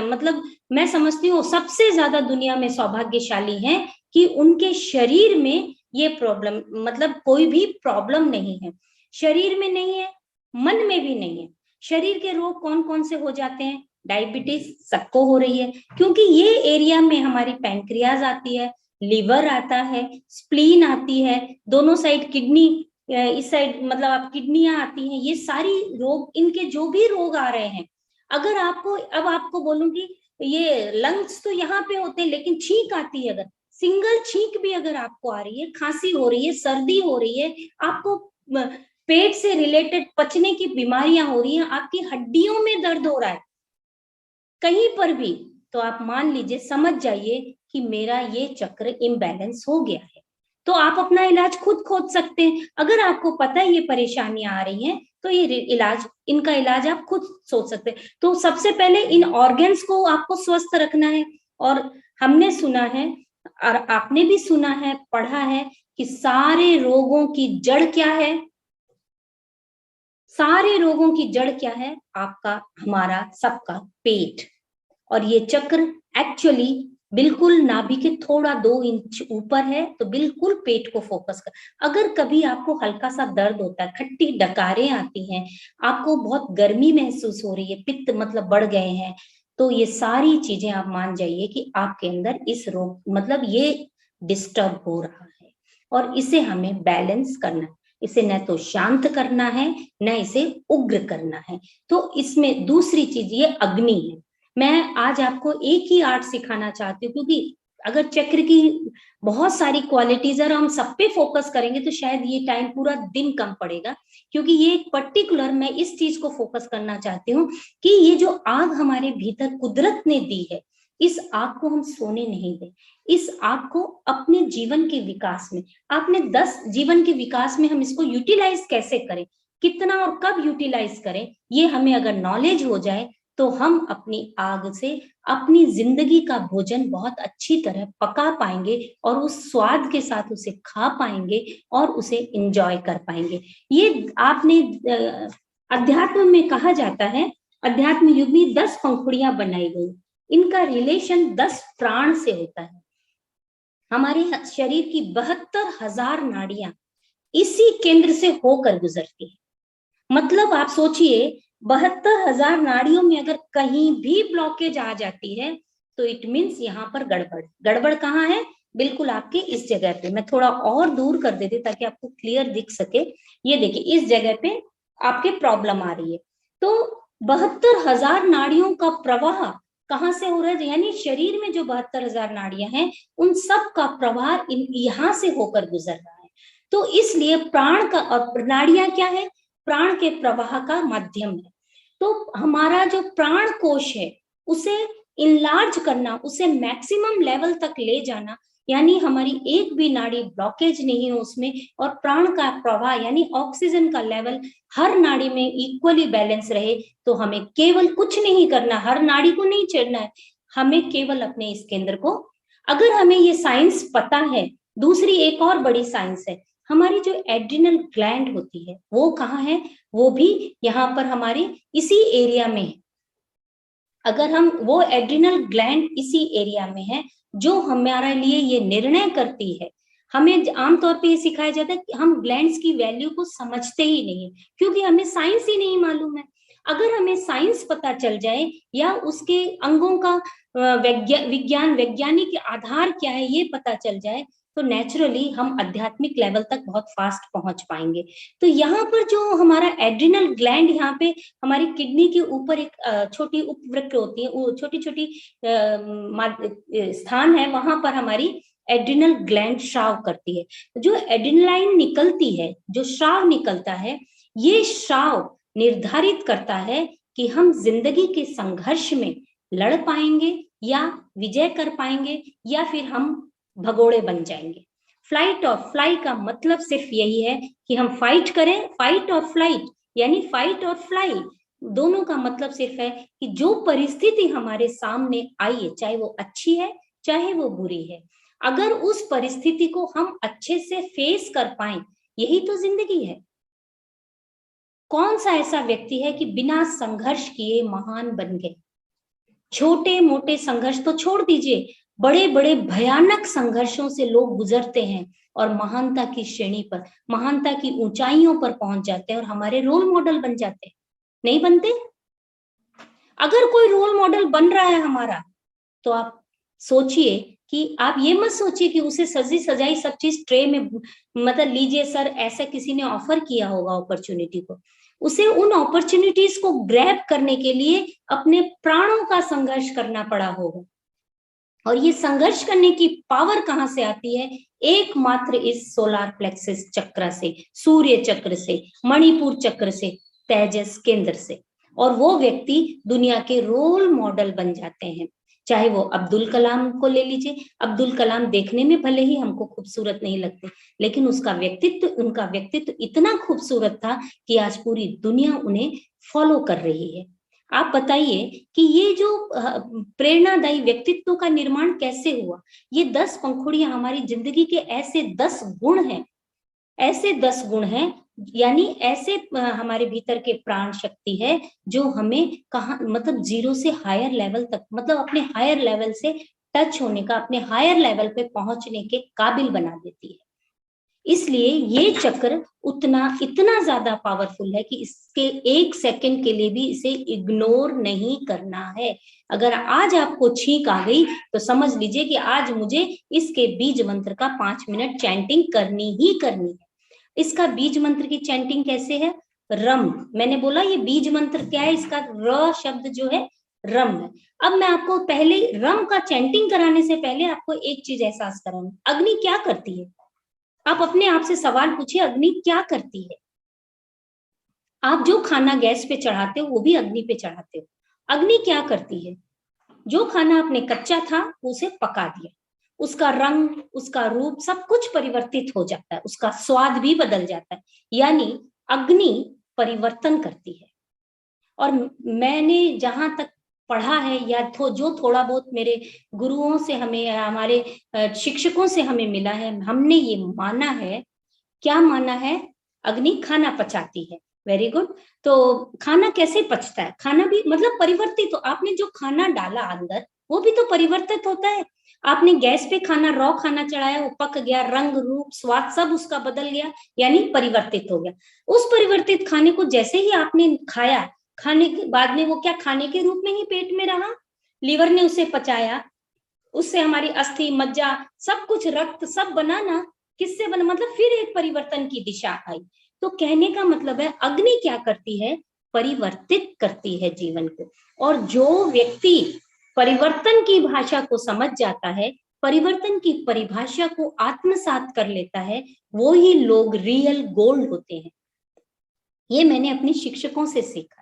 मतलब मैं समझती हूँ सबसे ज्यादा दुनिया में सौभाग्यशाली हैं कि उनके शरीर में ये प्रॉब्लम, मतलब कोई भी प्रॉब्लम नहीं है, शरीर में नहीं है, मन में भी नहीं है। शरीर के रोग कौन कौन से हो जाते हैं? डायबिटीज सबको हो रही है, क्योंकि ये एरिया में हमारी पैंक्रियाज आती है, लिवर आता है, स्प्लीन आती है, दोनों साइड किडनी, इस साइड मतलब आप किडनियां आती हैं। ये सारी रोग, इनके जो भी रोग आ रहे हैं, अगर आपको बोलूंगी ये लंग्स तो यहाँ पे होते हैं, लेकिन छींक आती है, अगर सिंगल छींक भी अगर आपको आ रही है, खांसी हो रही है, सर्दी हो रही है, आपको पेट से रिलेटेड पचने की बीमारियां हो रही हैं, आपकी हड्डियों में दर्द हो रहा है कहीं पर भी, तो आप मान लीजिए, समझ जाइए कि मेरा ये चक्र इम्बैलेंस हो गया है। तो आप अपना इलाज खुद खोज सकते हैं। अगर आपको पता है ये परेशानियां आ रही हैं, तो इनका इलाज आप खुद सोच सकते हैं। तो सबसे पहले इन ऑर्गन्स को आपको स्वस्थ रखना है। और हमने सुना है, और आपने भी सुना है, पढ़ा है कि सारे रोगों की जड़ क्या है? सारे रोगों की जड़ क्या है? आपका, हमारा, सबका पेट। और ये चक्र एक्चुअली बिल्कुल नाभि के थोड़ा 2 इंच ऊपर है, तो बिल्कुल पेट को फोकस कर। अगर कभी आपको हल्का सा दर्द होता है, खट्टी डकारें आती हैं, आपको बहुत गर्मी महसूस हो रही है, पित्त मतलब बढ़ गए हैं, तो ये सारी चीजें आप मान जाइए कि आपके अंदर इस रोग मतलब ये डिस्टर्ब हो रहा है, और इसे हमें बैलेंस करना है। इसे न तो शांत करना है, न इसे उग्र करना है। तो इसमें दूसरी चीज ये अग्नि है। मैं आज आपको एक ही आर्ट सिखाना चाहती हूँ, क्योंकि अगर चक्र की बहुत सारी क्वालिटीज और हम सब पे फोकस करेंगे तो शायद ये टाइम पूरा दिन कम पड़ेगा, क्योंकि ये पर्टिकुलर मैं इस चीज को फोकस करना चाहती हूँ कि ये जो आग हमारे भीतर कुदरत ने दी है, इस आग को हम सोने नहीं दें। इस आग को अपने जीवन के विकास में, आपने 10 जीवन के विकास में हम इसको यूटिलाइज कैसे करें, कितना और कब यूटिलाइज करें, ये हमें अगर नॉलेज हो जाए तो हम अपनी आग से अपनी जिंदगी का भोजन बहुत अच्छी तरह पका पाएंगे और उस स्वाद के साथ उसे खा पाएंगे और उसे एंजॉय कर पाएंगे। ये आपने अध्यात्म में कहा जाता है, अध्यात्म युग में 10 पंखुड़ियां बनाई गई, इनका रिलेशन 10 प्राण से होता है। हमारे शरीर की 72,000 नाड़ियां इसी केंद्र से होकर गुजरती है। मतलब आप सोचिए, 72,000 नाड़ियों में अगर कहीं भी ब्लॉकेज आ जाती है तो इट मीन्स यहाँ पर गड़बड़। गड़बड़ कहाँ है? बिल्कुल आपके इस जगह पे। मैं थोड़ा और दूर कर देती ताकि आपको क्लियर दिख सके। ये देखिए, इस जगह पे आपके प्रॉब्लम आ रही है। तो 72,000 नाड़ियों का प्रवाह कहाँ से हो रहा है? यानी शरीर में जो 72,000 नाड़ियां हैं, उन सब का प्रवाह यहाँ से होकर गुजर रहा है। तो इसलिए प्राण का, और नाड़ियां क्या है? प्राण के प्रवाह का माध्यम है। तो हमारा जो प्राण कोश है उसे इनलार्ज करना, उसे मैक्सिमम लेवल तक ले जाना, यानी हमारी एक भी नाड़ी ब्लॉकेज नहीं हो उसमें, और प्राण का प्रवाह यानी ऑक्सीजन का लेवल हर नाड़ी में इक्वली बैलेंस रहे, तो हमें केवल कुछ नहीं करना, हर नाड़ी को नहीं छेड़ना है, हमें केवल अपने इस केंद्र को, अगर हमें ये साइंस पता है, दूसरी एक और बड़ी साइंस है, हमारी जो एड्रिनल ग्लैंड होती है वो कहाँ है? वो भी यहाँ पर हमारी इसी एरिया में है। अगर हम, वो एड्रिनल ग्लैंड इसी एरिया में है जो हमारे लिए ये निर्णय करती है। हमें आमतौर पे ये सिखाया जाता है कि हम ग्लैंड्स की वैल्यू को समझते ही नहीं, क्योंकि हमें साइंस ही नहीं मालूम है। अगर हमें साइंस पता चल जाए या उसके अंगों का वैज्ञानिक आधार क्या है ये पता चल जाए, तो नेचुरली हम आध्यात्मिक लेवल तक बहुत फास्ट पहुंच पाएंगे। तो यहाँ पर जो हमारा एड्रिनल ग्लैंड, यहाँ पे हमारी किडनी के ऊपर एक छोटी उपवृक्क होती है, वो छोटी छोटी स्थान है, वहां पर हमारी एड्रिनल ग्लैंड श्राव करती है। जो एड्रिनलाइन निकलती है, जो श्राव निकलता है, ये श्राव निर्धारित करता है कि हम जिंदगी के संघर्ष में लड़ पाएंगे या विजय कर पाएंगे, या फिर हम भगोड़े बन जाएंगे। फ्लाइट और फ्लाई का मतलब सिर्फ यही है कि हम फाइट करें। फाइट और फ्लाइट यानी फाइट और फ्लाई दोनों का मतलब सिर्फ है कि जो परिस्थिति हमारे सामने आई है, चाहे वो अच्छी है चाहे वो बुरी है, अगर उस परिस्थिति को हम अच्छे से फेस कर पाए, यही तो जिंदगी है। कौन सा ऐसा व्यक्ति है कि बिना संघर्ष किए महान बन गए? छोटे मोटे संघर्ष तो छोड़ दीजिए, बड़े बड़े भयानक संघर्षों से लोग गुजरते हैं और महानता की श्रेणी पर, महानता की ऊंचाइयों पर पहुंच जाते हैं और हमारे रोल मॉडल बन जाते हैं। नहीं बनते? अगर कोई रोल मॉडल बन रहा है हमारा, तो आप सोचिए कि आप ये मत सोचिए कि उसे सजी सजाई सब चीज ट्रे में मतलब लीजिए सर, ऐसा किसी ने ऑफर किया होगा अपॉर्चुनिटी को। उसे उन अपॉर्चुनिटीज को ग्रैब करने के लिए अपने प्राणों का संघर्ष करना पड़ा होगा। और ये संघर्ष करने की पावर कहाँ से आती है? एकमात्र इस सोलार प्लेक्सस चक्र से, सूर्य चक्र से, मणिपुर चक्र से, तेजस केंद्र से। और वो व्यक्ति दुनिया के रोल मॉडल बन जाते हैं। चाहे वो अब्दुल कलाम को ले लीजिए, अब्दुल कलाम देखने में भले ही हमको खूबसूरत नहीं लगते, लेकिन उनका व्यक्तित्व इतना खूबसूरत था कि आज पूरी दुनिया उन्हें फॉलो कर रही है। आप बताइए कि ये जो प्रेरणादायी व्यक्तित्व का निर्माण कैसे हुआ? ये 10 पंखुड़ियां हमारी जिंदगी के ऐसे 10 गुण हैं, ऐसे 10 गुण हैं यानी ऐसे हमारे भीतर के प्राण शक्ति है जो हमें कहाँ मतलब जीरो से हायर लेवल तक, मतलब अपने हायर लेवल से टच होने का, अपने हायर लेवल पे पहुंचने के काबिल बना देती है। इसलिए ये चक्र इतना ज्यादा पावरफुल है कि इसके 1 सेकंड के लिए भी इसे इग्नोर नहीं करना है। अगर आज आपको छींक आ गई तो समझ लीजिए कि आज मुझे इसके बीज मंत्र का 5 मिनट चैंटिंग करनी ही करनी है। इसका बीज मंत्र की चैंटिंग कैसे है? रम। मैंने बोला ये बीज मंत्र क्या है, इसका र शब्द जो है रम है। अब मैं आपको पहले रम का चैंटिंग कराने से पहले आपको एक चीज एहसास कराऊंगी, अग्नि क्या करती है। आप अपने आप से सवाल पूछिए, अग्नि क्या करती है? आप जो खाना गैस पे चढ़ाते हो वो भी अग्नि पे चढ़ाते हो। अग्नि क्या करती है? जो खाना आपने कच्चा था उसे पका दिया, उसका रंग, उसका रूप सब कुछ परिवर्तित हो जाता है, उसका स्वाद भी बदल जाता है। यानी अग्नि परिवर्तन करती है। और मैंने जहां तक पढ़ा है या जो थोड़ा बहुत मेरे गुरुओं से हमें, हमारे शिक्षकों से हमें मिला है, हमने ये माना है। क्या माना है? अग्नि खाना पचाती है। Very good. तो खाना कैसे पचता है? खाना भी मतलब परिवर्तित। तो आपने जो खाना डाला अंदर वो भी तो परिवर्तित होता है। आपने गैस पे खाना, रॉ खाना चढ़ाया, वो पक गया, रंग रूप स्वाद सब उसका बदल गया, यानी परिवर्तित हो गया। उस परिवर्तित खाने को जैसे ही आपने खाया, खाने के बाद में वो क्या खाने के रूप में ही पेट में रहा, लीवर ने उसे पचाया, उससे हमारी अस्थि, मज्जा, सब कुछ, रक्त सब बना ना। किससे बना? मतलब फिर एक परिवर्तन की दिशा आई। तो कहने का मतलब है अग्नि क्या करती है? परिवर्तित करती है जीवन को। और जो व्यक्ति परिवर्तन की भाषा को समझ जाता है, परिवर्तन की परिभाषा को आत्मसात कर लेता है, वो ही लोग रियल गोल्ड होते हैं। ये मैंने अपने शिक्षकों से सीखा।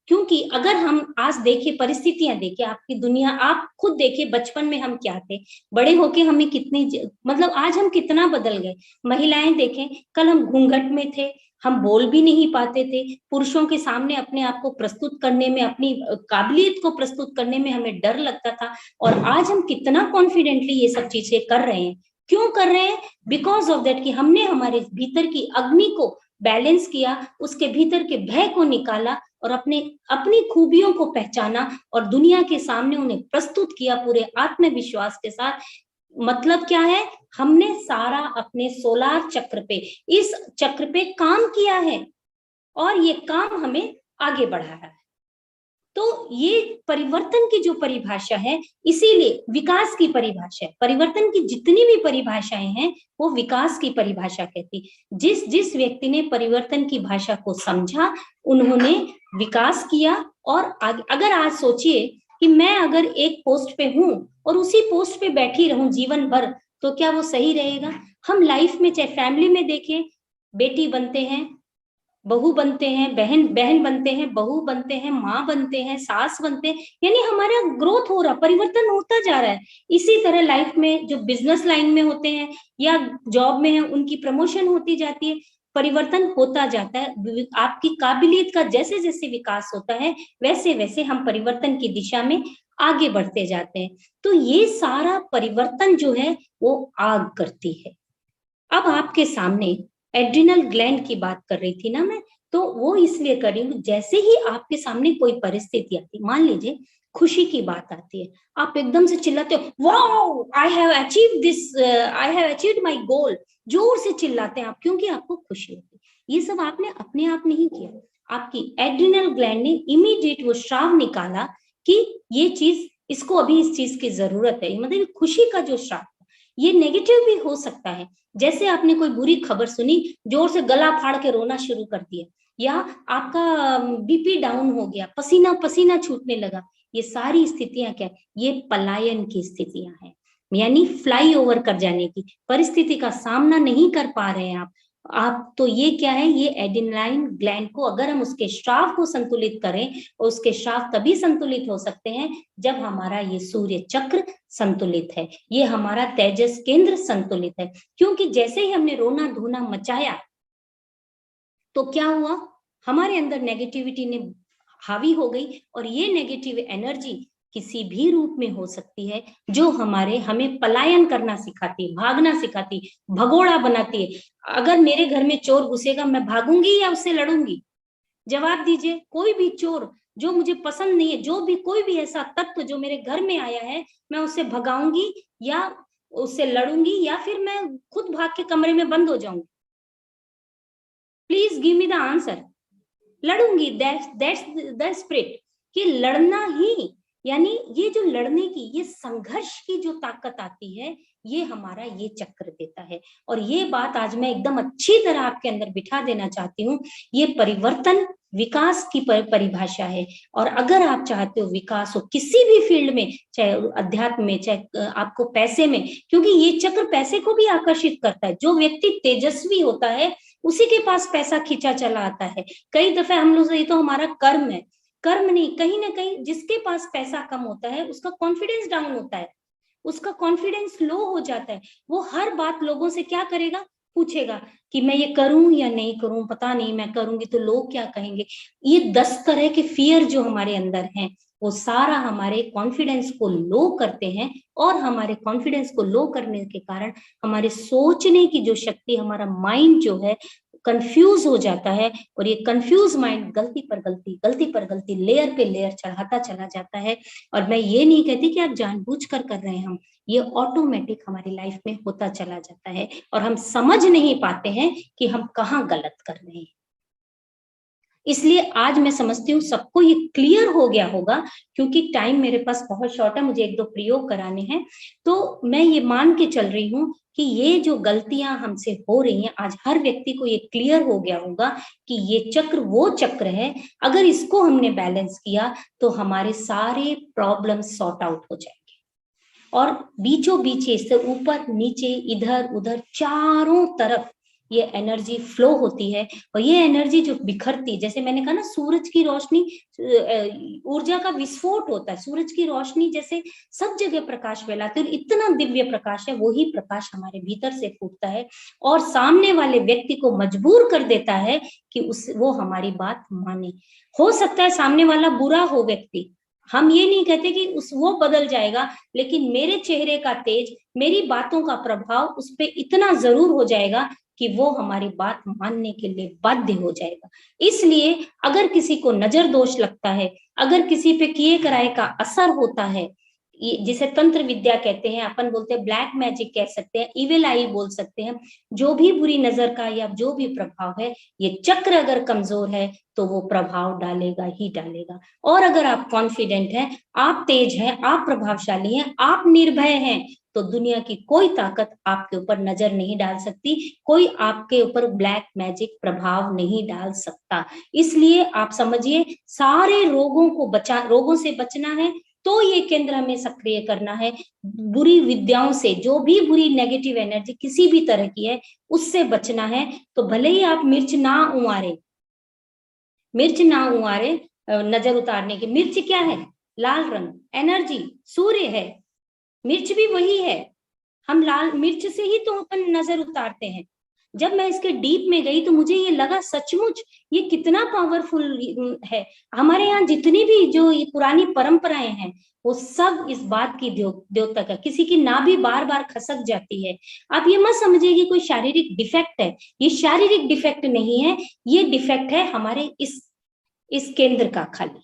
क्योंकि अगर हम आज देखें, परिस्थितियां देखें, आपकी दुनिया, आप खुद देखिए बचपन में हम क्या थे, बड़े होके हमें कितनी मतलब आज हम कितना बदल गए। महिलाएं देखें, कल हम घूंघट में थे, हम बोल भी नहीं पाते थे, पुरुषों के सामने अपने आप को प्रस्तुत करने में, अपनी काबिलियत को प्रस्तुत करने में हमें डर लगता था। और आज हम कितना कॉन्फिडेंटली ये सब चीजें कर रहे हैं। क्यों कर रहे हैं? बिकॉज ऑफ दैट कि हमने हमारे भीतर की अग्नि को बैलेंस किया, उसके भीतर के भय को निकाला और अपनी खूबियों को पहचाना और दुनिया के सामने उन्हें प्रस्तुत किया पूरे आत्मविश्वास के साथ। मतलब क्या है? हमने सारा अपने सोलार चक्र पे, इस चक्र पे काम किया है और ये काम हमें आगे बढ़ा रहा है। तो ये परिवर्तन की जो परिभाषा है, इसीलिए विकास की परिभाषा है। परिवर्तन की जितनी भी परिभाषाएं हैं वो विकास की परिभाषा कहती। जिस जिस व्यक्ति ने परिवर्तन की भाषा को समझा, उन्होंने विकास किया। और अगर आज सोचिए कि मैं अगर एक पोस्ट पे हूं और उसी पोस्ट पे बैठी रहूं जीवन भर, तो क्या वो सही रहेगा? हम लाइफ में, चाहे फैमिली में देखें, बेटी बनते हैं, बहू बनते हैं, बहन बनते हैं, बहू बनते हैं, माँ बनते हैं, सास बनते हैं, यानी हमारा ग्रोथ हो रहा, परिवर्तन होता जा रहा है। इसी तरह लाइफ में जो बिजनेस लाइन में होते हैं या जॉब में है, उनकी प्रमोशन होती जाती है, परिवर्तन होता जाता है। आपकी काबिलियत का जैसे जैसे विकास होता है, वैसे वैसे हम परिवर्तन की दिशा में आगे बढ़ते जाते हैं। तो ये सारा परिवर्तन जो है वो आग करती है। अब आपके सामने एड्रिनल ग्लैंड की बात कर रही थी ना मैं, तो वो इसलिए कर रही हूँ, जैसे ही आपके सामने कोई परिस्थिति आती, मान लीजिए खुशी की बात आती है, आप एकदम से चिल्लाते हो, wow I have achieved this, I have achieved my goal, जोर से चिल्लाते हैं आप, क्योंकि आपको खुशी होती है। ये सब आपने अपने आप नहीं किया, आपकी एड्रिनल ग्लैंड ने इमीडिएट वो श्राव निकाला कि ये चीज, इसको अभी इस चीज की जरूरत है। मतलब खुशी का जो श्राव, ये नेगेटिव भी हो सकता है। जैसे आपने कोई बुरी खबर सुनी, जोर से गला फाड़ के रोना शुरू कर दिया, या आपका बीपी डाउन हो गया, पसीना पसीना छूटने लगा, ये सारी स्थितियां क्या है? ये पलायन की स्थितियां हैं, यानी फ्लाई ओवर कर जाने की परिस्थिति का सामना नहीं कर पा रहे हैं आप। तो ये क्या है? ये एड्रिनलाइन ग्लैंड को अगर हम उसके स्राव को संतुलित करें, और उसके स्राव तभी संतुलित हो सकते हैं जब हमारा ये सूर्य चक्र संतुलित है, ये हमारा तेजस केंद्र संतुलित है। क्योंकि जैसे ही हमने रोना धोना मचाया, तो क्या हुआ? हमारे अंदर नेगेटिविटी ने हावी हो गई, और ये नेगेटिव एनर्जी किसी भी रूप में हो सकती है, जो हमें पलायन करना सिखाती है, भागना सिखाती है, भगोड़ा बनाती है। अगर मेरे घर में चोर घुसेगा, मैं भागूंगी या उससे लड़ूंगी? जवाब दीजिए। कोई भी चोर जो मुझे पसंद नहीं है, जो भी कोई भी ऐसा तत्व जो मेरे घर में आया है, मैं उससे भगाऊंगी या उससे लड़ूंगी या फिर मैं खुद भाग के कमरे में बंद हो जाऊंगी? Please give me the answer. लड़ूंगी। दैट्स द स्पिरिट, कि लड़ना ही, यानी ये जो लड़ने की, ये संघर्ष की जो ताकत आती है, ये हमारा ये चक्र देता है। और ये बात आज मैं एकदम अच्छी तरह आपके अंदर बिठा देना चाहती हूँ। ये परिवर्तन विकास की परिभाषा है। और अगर आप चाहते हो विकास हो किसी भी फील्ड में, चाहे अध्यात्म में, चाहे आपको पैसे में, क्योंकि ये चक्र पैसे को भी आकर्षित करता है। जो व्यक्ति तेजस्वी होता है उसी के पास पैसा खींचा चला आता है। कई दफे हम लोग, ये तो हमारा कर्म है, कर्म नहीं, कहीं ना कहीं जिसके पास पैसा कम होता है उसका कॉन्फिडेंस डाउन होता है, उसका कॉन्फिडेंस लो हो जाता है। वो हर बात लोगों से क्या करेगा, पूछेगा कि मैं ये करूं या नहीं करूं, पता नहीं, मैं करूंगी तो लोग क्या कहेंगे। ये 10 तरह के फियर जो हमारे अंदर हैं, वो सारा हमारे कॉन्फिडेंस को लो करते हैं। और हमारे कॉन्फिडेंस को लो करने के कारण हमारे सोचने की जो शक्ति, हमारा माइंड जो है कंफ्यूज हो जाता है। और ये कंफ्यूज माइंड गलती पर गलती, गलती पर गलती, लेयर पे लेयर चढ़ाता चला जाता है। और मैं ये नहीं कहती कि आप जानबूझकर कर रहे हैं, हम ये ऑटोमेटिक हमारी लाइफ में होता चला जाता है और हम समझ नहीं पाते हैं कि हम कहाँ गलत कर रहे हैं। इसलिए आज मैं समझती हूँ सबको ये क्लियर हो गया होगा, क्योंकि टाइम मेरे पास बहुत शॉर्ट है, मुझे 1-2 प्रयोग कराने हैं। तो मैं ये मान के चल रही हूँ कि ये जो गलतियां हमसे हो रही हैं, आज हर व्यक्ति को ये क्लियर हो गया होगा कि ये चक्र वो चक्र है, अगर इसको हमने बैलेंस किया तो हमारे सारे प्रॉब्लम सॉर्ट आउट हो जाएंगे। और बीचों बीच से ऊपर नीचे इधर उधर चारों तरफ ये एनर्जी फ्लो होती है। और ये एनर्जी जो बिखरती, जैसे मैंने कहा ना, सूरज की रोशनी, ऊर्जा का विस्फोट होता है। सूरज की रोशनी जैसे सब जगह प्रकाश फैलाती है, इतना दिव्य प्रकाश है, वही प्रकाश हमारे भीतर से फूटता है और सामने वाले व्यक्ति को मजबूर कर देता है कि वो हमारी बात माने। हो सकता है सामने वाला बुरा हो व्यक्ति, हम ये नहीं कहते कि वो बदल जाएगा, लेकिन मेरे चेहरे का तेज, मेरी बातों का प्रभाव उस पर इतना जरूर हो जाएगा कि वो हमारी बात मानने के लिए बाध्य हो जाएगा। इसलिए अगर किसी को नजर दोष लगता है, अगर किसी पे किए कराए का असर होता है, जिसे तंत्र विद्या कहते हैं, अपन बोलते हैं ब्लैक मैजिक कह सकते हैं, इविल आई बोल सकते हैं, जो भी बुरी नजर का या जो भी प्रभाव है, ये चक्र अगर कमजोर है तो वो प्रभाव डालेगा ही डालेगा। और अगर आप कॉन्फिडेंट हैं, आप तेज हैं, आप प्रभावशाली हैं, आप निर्भय हैं, तो दुनिया की कोई ताकत आपके ऊपर नजर नहीं डाल सकती, कोई आपके ऊपर ब्लैक मैजिक प्रभाव नहीं डाल सकता। इसलिए आप समझिए, सारे रोगों से बचना है तो ये केंद्र हमें सक्रिय करना है। बुरी विद्याओं से, जो भी बुरी नेगेटिव एनर्जी किसी भी तरह की है, उससे बचना है। तो भले ही आप मिर्च ना उआरे नजर उतारने की। मिर्च क्या है? लाल रंग, एनर्जी, सूर्य है। मिर्च भी वही है, हम लाल मिर्च से ही तो अपन नजर उतारते हैं। जब मैं इसके डीप में गई तो मुझे ये लगा सचमुच ये कितना पावरफुल है। हमारे यहाँ जितनी भी जो ये पुरानी परंपराएं हैं, वो सब इस बात की द्योतक है। किसी की नाभि बार बार खसक जाती है, आप ये मत समझिए कि कोई शारीरिक डिफेक्ट है, ये शारीरिक डिफेक्ट नहीं है, ये डिफेक्ट है हमारे इस केंद्र का खाली।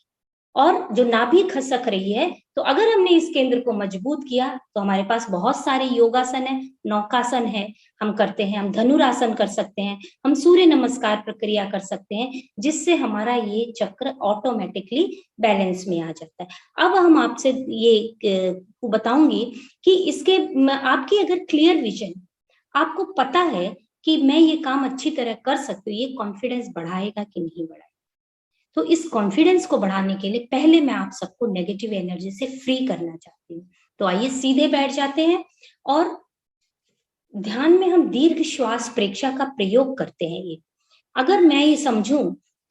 और जो नाभि खसक रही है, तो अगर हमने इस केंद्र को मजबूत किया तो हमारे पास बहुत सारे योगासन है, नौकासन है, हम करते हैं, हम धनुरासन कर सकते हैं, हम सूर्य नमस्कार प्रक्रिया कर सकते हैं, जिससे हमारा ये चक्र ऑटोमेटिकली बैलेंस में आ जाता है। अब हम आपसे ये बताऊंगी कि इसके आपकी अगर क्लियर विजन, आपको पता है कि मैं ये काम अच्छी तरह कर सकती हूँ, ये कॉन्फिडेंस बढ़ाएगा कि नहीं बढ़ाएगा। तो इस कॉन्फिडेंस को बढ़ाने के लिए पहले मैं आप सबको नेगेटिव एनर्जी से फ्री करना चाहती हूँ। तो आइए सीधे बैठ जाते हैं और ध्यान में हम दीर्घ श्वास प्रेक्षा का प्रयोग करते हैं। ये अगर मैं ये समझूं,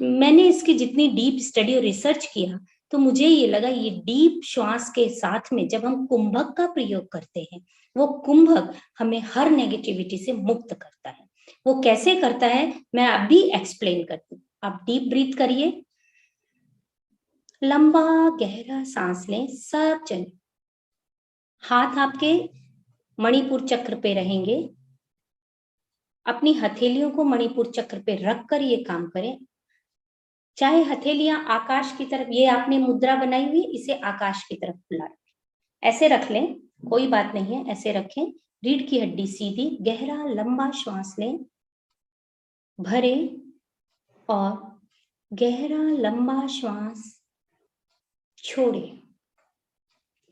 मैंने इसकी जितनी डीप स्टडी और रिसर्च किया, तो मुझे ये लगा ये डीप श्वास के साथ में जब हम कुंभक का प्रयोग करते हैं, वो कुंभक हमें हर नेगेटिविटी से मुक्त करता है। वो कैसे करता है मैं अभी एक्सप्लेन करती हूँ। आप डीप ब्रीथ करिए, लंबा गहरा सांस लें सब जने। हाथ आपके मणिपुर चक्र पे रहेंगे। अपनी हथेलियों को मणिपुर चक्र पे रखकर ये काम करें। चाहे हथेलियां आकाश की तरफ, ये आपने मुद्रा बनाई हुई, इसे आकाश की तरफ फुला रखें। ऐसे रख लें, कोई बात नहीं है, ऐसे रखें। रीढ़ की हड्डी सीधी, गहरा लंबा श्वास लें, भरें और गहरा लंबा श्वास छोड़ें।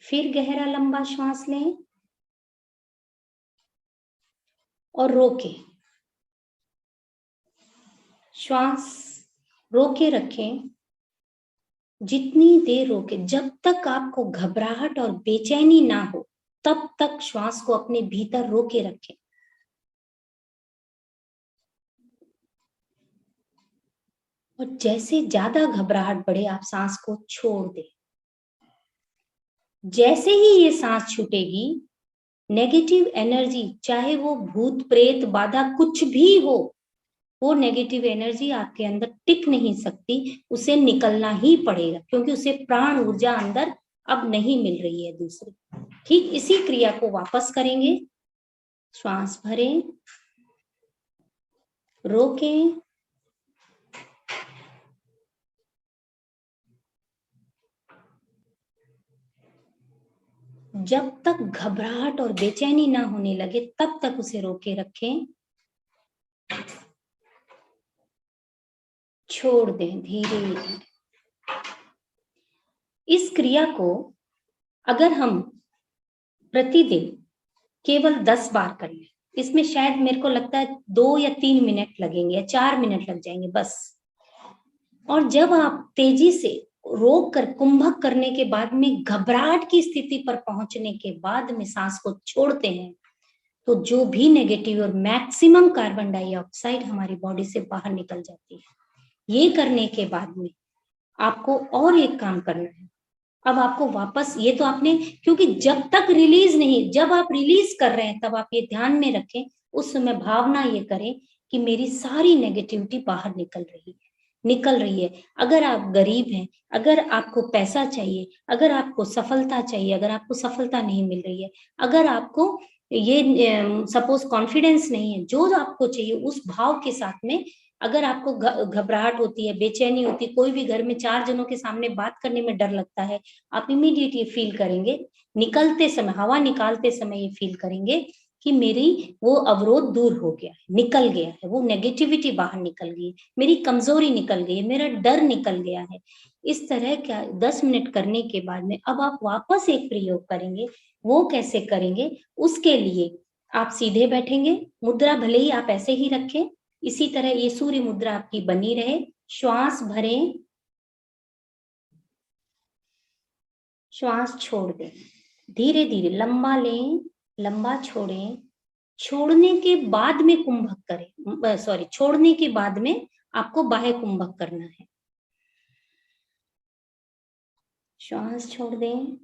फिर गहरा लंबा श्वास लें और रोकें। श्वास रोके रखें, जितनी देर रोके, जब तक आपको घबराहट और बेचैनी ना हो तब तक श्वास को अपने भीतर रोके रखें। और जैसे ज्यादा घबराहट बढ़े आप सांस को छोड़ दें। जैसे ही ये सांस छूटेगी, नेगेटिव एनर्जी, चाहे वो भूत प्रेत बाधा कुछ भी हो, वो नेगेटिव एनर्जी आपके अंदर टिक नहीं सकती, उसे निकलना ही पड़ेगा, क्योंकि उसे प्राण ऊर्जा अंदर अब नहीं मिल रही है दूसरी। ठीक इसी क्रिया को वापस करेंगे। श्वास भरें, रोकें, जब तक घबराहट और बेचैनी ना होने लगे तब तक उसे रोके रखें। छोड़ दें धीरे धीरे। इस क्रिया को अगर हम प्रतिदिन केवल 10 बार कर लें, इसमें शायद मेरे को लगता है 2 या 3 मिनट लगेंगे या 4 मिनट लग जाएंगे बस। और जब आप तेजी से रोक कर कुंभक करने के बाद में घबराहट की स्थिति पर पहुंचने के बाद में सांस को छोड़ते हैं, तो जो भी नेगेटिव और मैक्सिमम कार्बन डाइऑक्साइड हमारी बॉडी से बाहर निकल जाती है। ये करने के बाद में आपको और एक काम करना है। अब आपको वापस, ये तो आपने, क्योंकि जब तक रिलीज नहीं, जब आप रिलीज कर रहे हैं तब आप ये ध्यान में रखें, उस समय भावना ये करें कि मेरी सारी नेगेटिविटी बाहर निकल रही है। अगर आप गरीब हैं, अगर आपको पैसा चाहिए, अगर आपको सफलता चाहिए, अगर आपको सफलता नहीं मिल रही है, अगर आपको ये सपोज कॉन्फिडेंस नहीं है, जो आपको चाहिए उस भाव के साथ में, अगर आपको घबराहट होती है, बेचैनी होती है, कोई भी घर में 4 जनों के सामने बात करने में डर लगता है, आप इमीडिएट ये फील करेंगे, निकलते समय, हवा निकालते समय ये फील करेंगे कि मेरी वो अवरोध दूर हो गया है, निकल गया है, वो नेगेटिविटी बाहर निकल गई है, मेरी कमजोरी निकल गई है, मेरा डर निकल गया है। इस तरह क्या 10 मिनट करने के बाद में अब आप वापस एक प्रयोग करेंगे। वो कैसे करेंगे? उसके लिए आप सीधे बैठेंगे, मुद्रा भले ही आप ऐसे ही रखें, इसी तरह ये सूर्य मुद्रा आपकी बनी रहे। श्वास भरें, श्वास छोड़ दें, धीरे धीरे लंबा लें, लंबा छोड़ें। छोड़ने के बाद में कुंभक करें, सॉरी, छोड़ने के बाद में आपको बाह्य कुंभक करना है। श्वास छोड़ दें,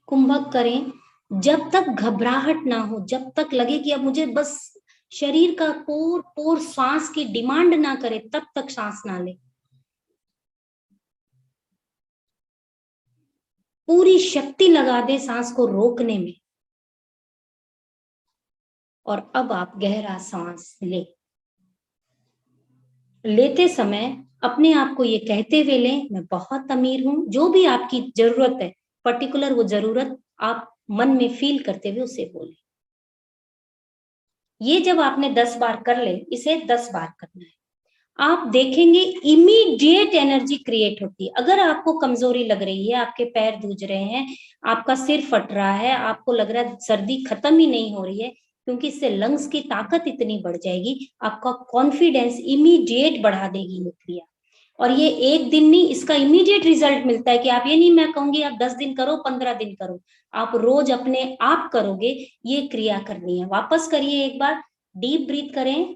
कुंभक करें। जब तक घबराहट ना हो, जब तक लगे कि अब मुझे बस शरीर का पोर पोर सांस की डिमांड ना करे, तब तक सांस ना ले। पूरी शक्ति लगा दे सांस को रोकने में। और अब आप गहरा सांस लेते समय अपने आप को ये कहते हुए लें, मैं बहुत अमीर हूं। जो भी आपकी जरूरत है, पर्टिकुलर वो जरूरत आप मन में फील करते हुए उसे बोलें। ये जब आपने 10 बार कर ले, इसे 10 बार करना है। आप देखेंगे इमीडिएट एनर्जी क्रिएट होती है। अगर आपको कमजोरी लग रही है, आपके पैर धूज रहे हैं, आपका सिर फट रहा है, आपको लग रहा है सर्दी खत्म ही नहीं हो रही है, क्योंकि इससे लंग्स की ताकत इतनी बढ़ जाएगी, आपका कॉन्फिडेंस इमीडिएट बढ़ा देगी ये क्रिया। और ये एक दिन नहीं, इसका इमीडिएट रिजल्ट मिलता है कि आप ये नहीं मैं कहूंगी आप 10 दिन करो, 15 दिन करो, आप रोज अपने आप करोगे। ये क्रिया करनी है। वापस करिए एक बार, डीप ब्रीथ करें,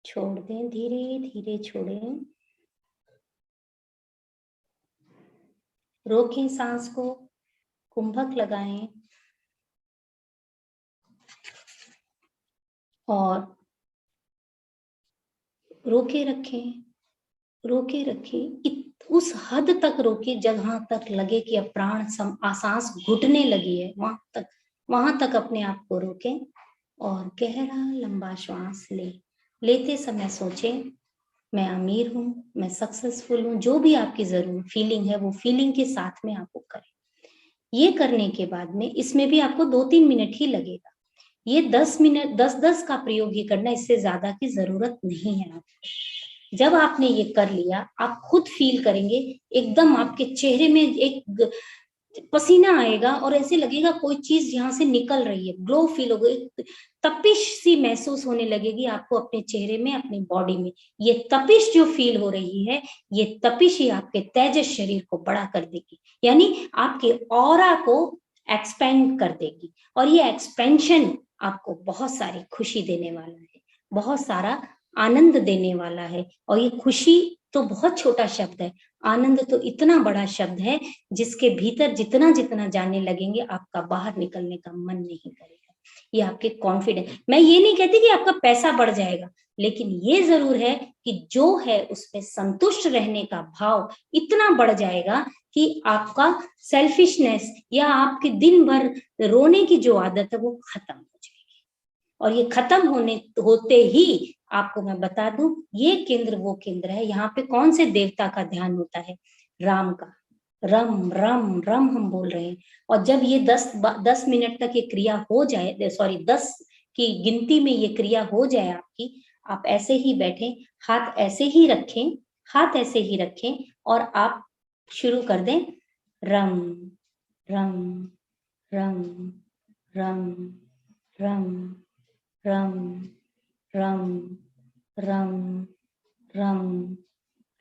छोड़ दें, धीरे धीरे छोड़ें, रोकें सांस को, कुंभक लगाएं और रोके रखें, रोके रखें, उस हद तक रोके जहां तक लगे कि अब प्राण सांस घुटने लगी है, वहां तक अपने आप को रोकें और गहरा लंबा श्वास लेते समय सोचें मैं अमीर हूं, मैं सक्सेसफुल हूं, जो भी आपकी जरूर फीलिंग है वो फीलिंग के साथ में आपको करें। ये करने के बाद में इसमें भी आपको 2-3 मिनट ही लगेगा। ये 10 मिनट 10-10 का प्रयोग ही करना, इससे ज्यादा की जरूरत नहीं है आपको। जब आपने ये कर लिया, आप खुद फील करेंगे एकदम आपके चेहरे में एक पसीना आएगा और ऐसे लगेगा कोई चीज यहाँ से निकल रही है, ग्लो फील होगा, तपिश सी महसूस होने लगेगी आपको अपने चेहरे में, अपनी बॉडी में। ये तपिश जो फील हो रही है, ये तपिश ही आपके तेजस शरीर को बड़ा कर देगी, यानी आपके ऑरा को एक्सपेंड कर देगी। और ये एक्सपेंशन आपको बहुत सारी खुशी देने वाला है, बहुत सारा आनंद देने वाला है। और ये खुशी तो बहुत छोटा शब्द है, आनंद तो इतना बड़ा शब्द है जिसके भीतर जितना जितना जाने लगेंगे आपका बाहर निकलने का मन नहीं करेगा। ये आपके कॉन्फिडेंस, मैं ये नहीं कहती कि आपका पैसा बढ़ जाएगा, लेकिन ये जरूर है कि जो है उसमें संतुष्ट रहने का भाव इतना बढ़ जाएगा कि आपका सेल्फिशनेस या आपके दिन भर रोने की जो आदत है वो खत्म हो जाएगी। और ये खत्म होते ही आपको मैं बता दूं, ये केंद्र वो केंद्र है, यहाँ पे कौन से देवता का ध्यान होता है? राम का। रम रम रम हम बोल रहे हैं। और जब ये 10 मिनट तक ये क्रिया हो जाए, 10 की गिनती में ये क्रिया हो जाए आपकी, आप ऐसे ही बैठें, हाथ ऐसे ही रखें, हाथ ऐसे ही रखें और आप शुरू कर दें रम रम रम रम रम रम रम रम रम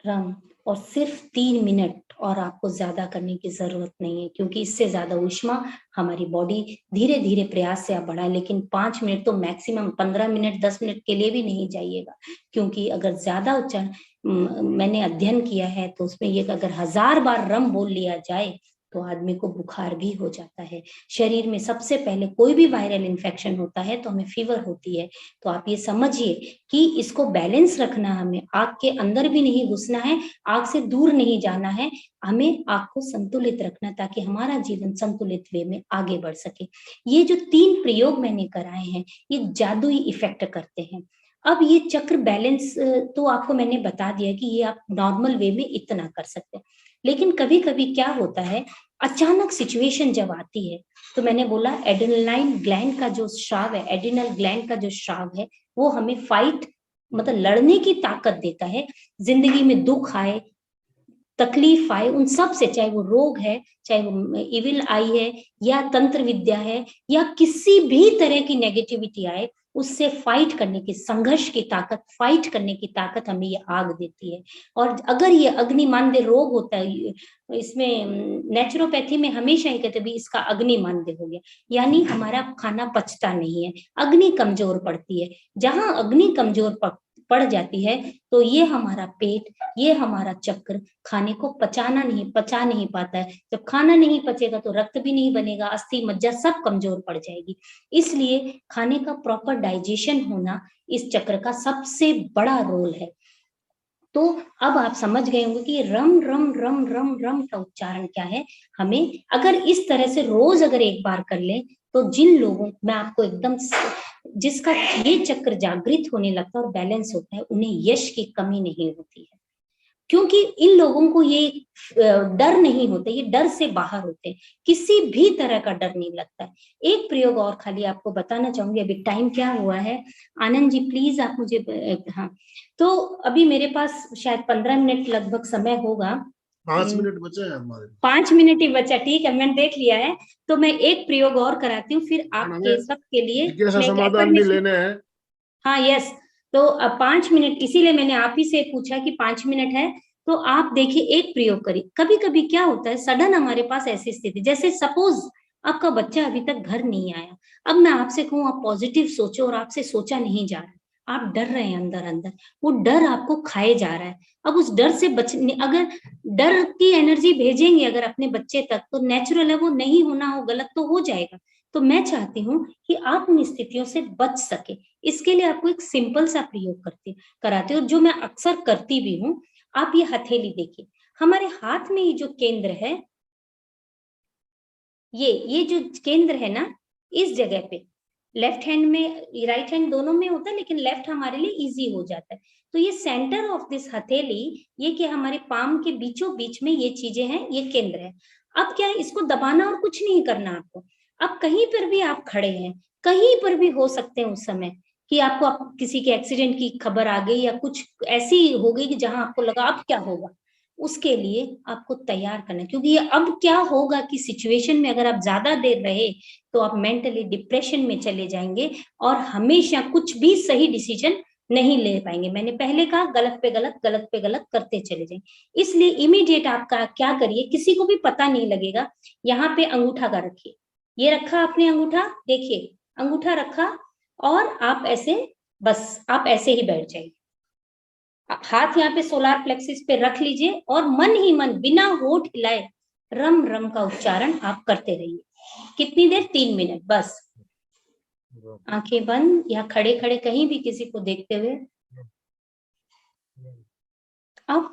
रम। और सिर्फ 3 मिनट, और आपको ज्यादा करने की जरूरत नहीं है, क्योंकि इससे ज्यादा ऊष्मा हमारी बॉडी धीरे धीरे प्रयास से आप बढ़ाएं। लेकिन 5 मिनट तो मैक्सिमम, 15 मिनट 10 मिनट के लिए भी नहीं जाइएगा, क्योंकि अगर ज्यादा उच्चारण मैंने अध्ययन किया है तो उसमें ये अगर 1000 बार रम बोल लिया जाए तो आदमी को बुखार भी हो जाता है। शरीर में सबसे पहले कोई भी वायरल इन्फेक्शन होता है तो हमें फीवर होती है। तो आप ये समझिए कि इसको बैलेंस रखना, हमें आग के अंदर भी नहीं घुसना है, आग से दूर नहीं जाना है, हमें आग को संतुलित रखना ताकि हमारा जीवन संतुलित वे में आगे बढ़ सके। ये जो 3 प्रयोग मैंने कराए हैं ये जादुई इफेक्ट करते हैं। अब ये चक्र बैलेंस तो आपको मैंने बता दिया कि ये आप नॉर्मल वे में इतना कर सकते हैं, लेकिन कभी कभी क्या होता है, अचानक सिचुएशन जब आती है, तो मैंने बोला एड्रेनलाइन ग्लैंड का जो स्राव है, एड्रिनल ग्लैंड का जो स्राव है, वो हमें फाइट मतलब लड़ने की ताकत देता है। जिंदगी में दुख आए, तकलीफ आए, उन सब से, चाहे वो रोग है, चाहे वो इविल आई है या तंत्र विद्या है या किसी भी तरह की नेगेटिविटी आए, उससे फाइट करने की, संघर्ष की ताकत, फाइट करने की ताकत हमें ये आग देती है। और अगर ये अग्निमांद्य रोग होता है, इसमें नेचुरोपैथी में हमेशा ही कहते भी इसका अग्निमांद्य हो गया, यानी हमारा खाना पचता नहीं है, अग्नि कमजोर पड़ती है। जहां अग्नि कमजोर पड़ जाती है तो ये हमारा पेट, ये हमारा चक्र खाने को पचा नहीं पाता है। जब खाना नहीं पचेगा तो रक्त भी नहीं बनेगा, अस्थि मज्जा सब कमजोर पड़ जाएगी। इसलिए खाने का प्रॉपर डाइजेशन होना इस चक्र का सबसे बड़ा रोल है। तो अब आप समझ गए होंगे कि रम रम रम रम रम का उच्चारण क्या है। हमें अगर इस तरह से रोज अगर एक बार कर ले तो जिन लोगों, मैं आपको एकदम, जिसका ये चक्र जागृत होने लगता है और बैलेंस होता है, उन्हें यश की कमी नहीं होती है, क्योंकि इन लोगों को ये डर नहीं होता, ये डर से बाहर होते हैं, किसी भी तरह का डर नहीं लगता है। एक प्रयोग और खाली आपको बताना चाहूंगी, अभी टाइम क्या हुआ है आनंद जी, प्लीज आप मुझे, हाँ, तो अभी मेरे पास शायद 15 मिनट लगभग समय होगा, 5 मिनट बचे हैं हमारे, 5 मिनट ही बचा, ठीक है, मैंने देख लिया है। तो मैं एक प्रयोग और कराती हूँ, फिर आपके सबके लिए समाधान भी लेने हैं। हाँ यस, तो अब 5 मिनट, इसीलिए मैंने आप ही से पूछा कि 5 मिनट है, तो आप देखिए एक प्रयोग करिए। कभी कभी क्या होता है, सडन हमारे पास ऐसी स्थिति, जैसे सपोज आपका बच्चा अभी तक घर नहीं आया, अब मैं आपसे कहूँ आप पॉजिटिव सोचो और आपसे सोचा नहीं जा रहा, आप डर रहे हैं अंदर अंदर, वो डर आपको खाए जा रहा है। अब उस डर से बचने, अगर डर की एनर्जी भेजेंगे अगर अपने बच्चे तक, तो नेचुरल है वो नहीं होना हो, गलत तो हो जाएगा, तो मैं चाहती हूँ कि आप उन स्थितियों से बच सके। इसके लिए आपको एक सिंपल सा प्रयोग कराती हूँ, जो मैं अक्सर करती भी हूँ। आप ये हथेली देखिए, हमारे हाथ में ये जो केंद्र है, ये जो केंद्र है ना, इस जगह पे लेफ्ट हैंड में, राइट हैंड दोनों में होता है, लेकिन लेफ्ट हमारे लिए इजी हो जाता है। तो ये सेंटर ऑफ दिस हथेली, ये कि हमारे पाम के बीचों बीच में ये चीजें हैं, ये केंद्र है। अब क्या है, इसको दबाना और कुछ नहीं करना आपको। अब कहीं पर भी आप खड़े हैं, कहीं पर भी हो सकते हैं उस समय कि आपको किसी के एक्सीडेंट की खबर आ गई या कुछ ऐसी हो गई कि जहां आपको लगा अब क्या होगा, उसके लिए आपको तैयार करना है। क्योंकि ये अब क्या होगा कि सिचुएशन में अगर आप ज्यादा देर रहे तो आप मेंटली डिप्रेशन में चले जाएंगे और हमेशा कुछ भी सही डिसीजन नहीं ले पाएंगे। मैंने पहले कहा, गलत पे गलत, गलत पे गलत करते चले जाएंगे। इसलिए इमीडिएट आपका क्या करिए, किसी को भी पता नहीं लगेगा, यहाँ पे अंगूठा का रखिए। ये रखा आपने अंगूठा, देखिए अंगूठा रखा, और आप ऐसे, बस आप ऐसे ही बैठ जाइए। हाथ यहाँ पे सोलार प्लेक्सिस पे रख लीजिए और मन ही मन, बिना होठ हिलाए, रम रम का उच्चारण आप करते रहिए। कितनी देर? 3 मिनट बस। आंखें बंद या खड़े खड़े कहीं भी किसी को देखते हुए। अब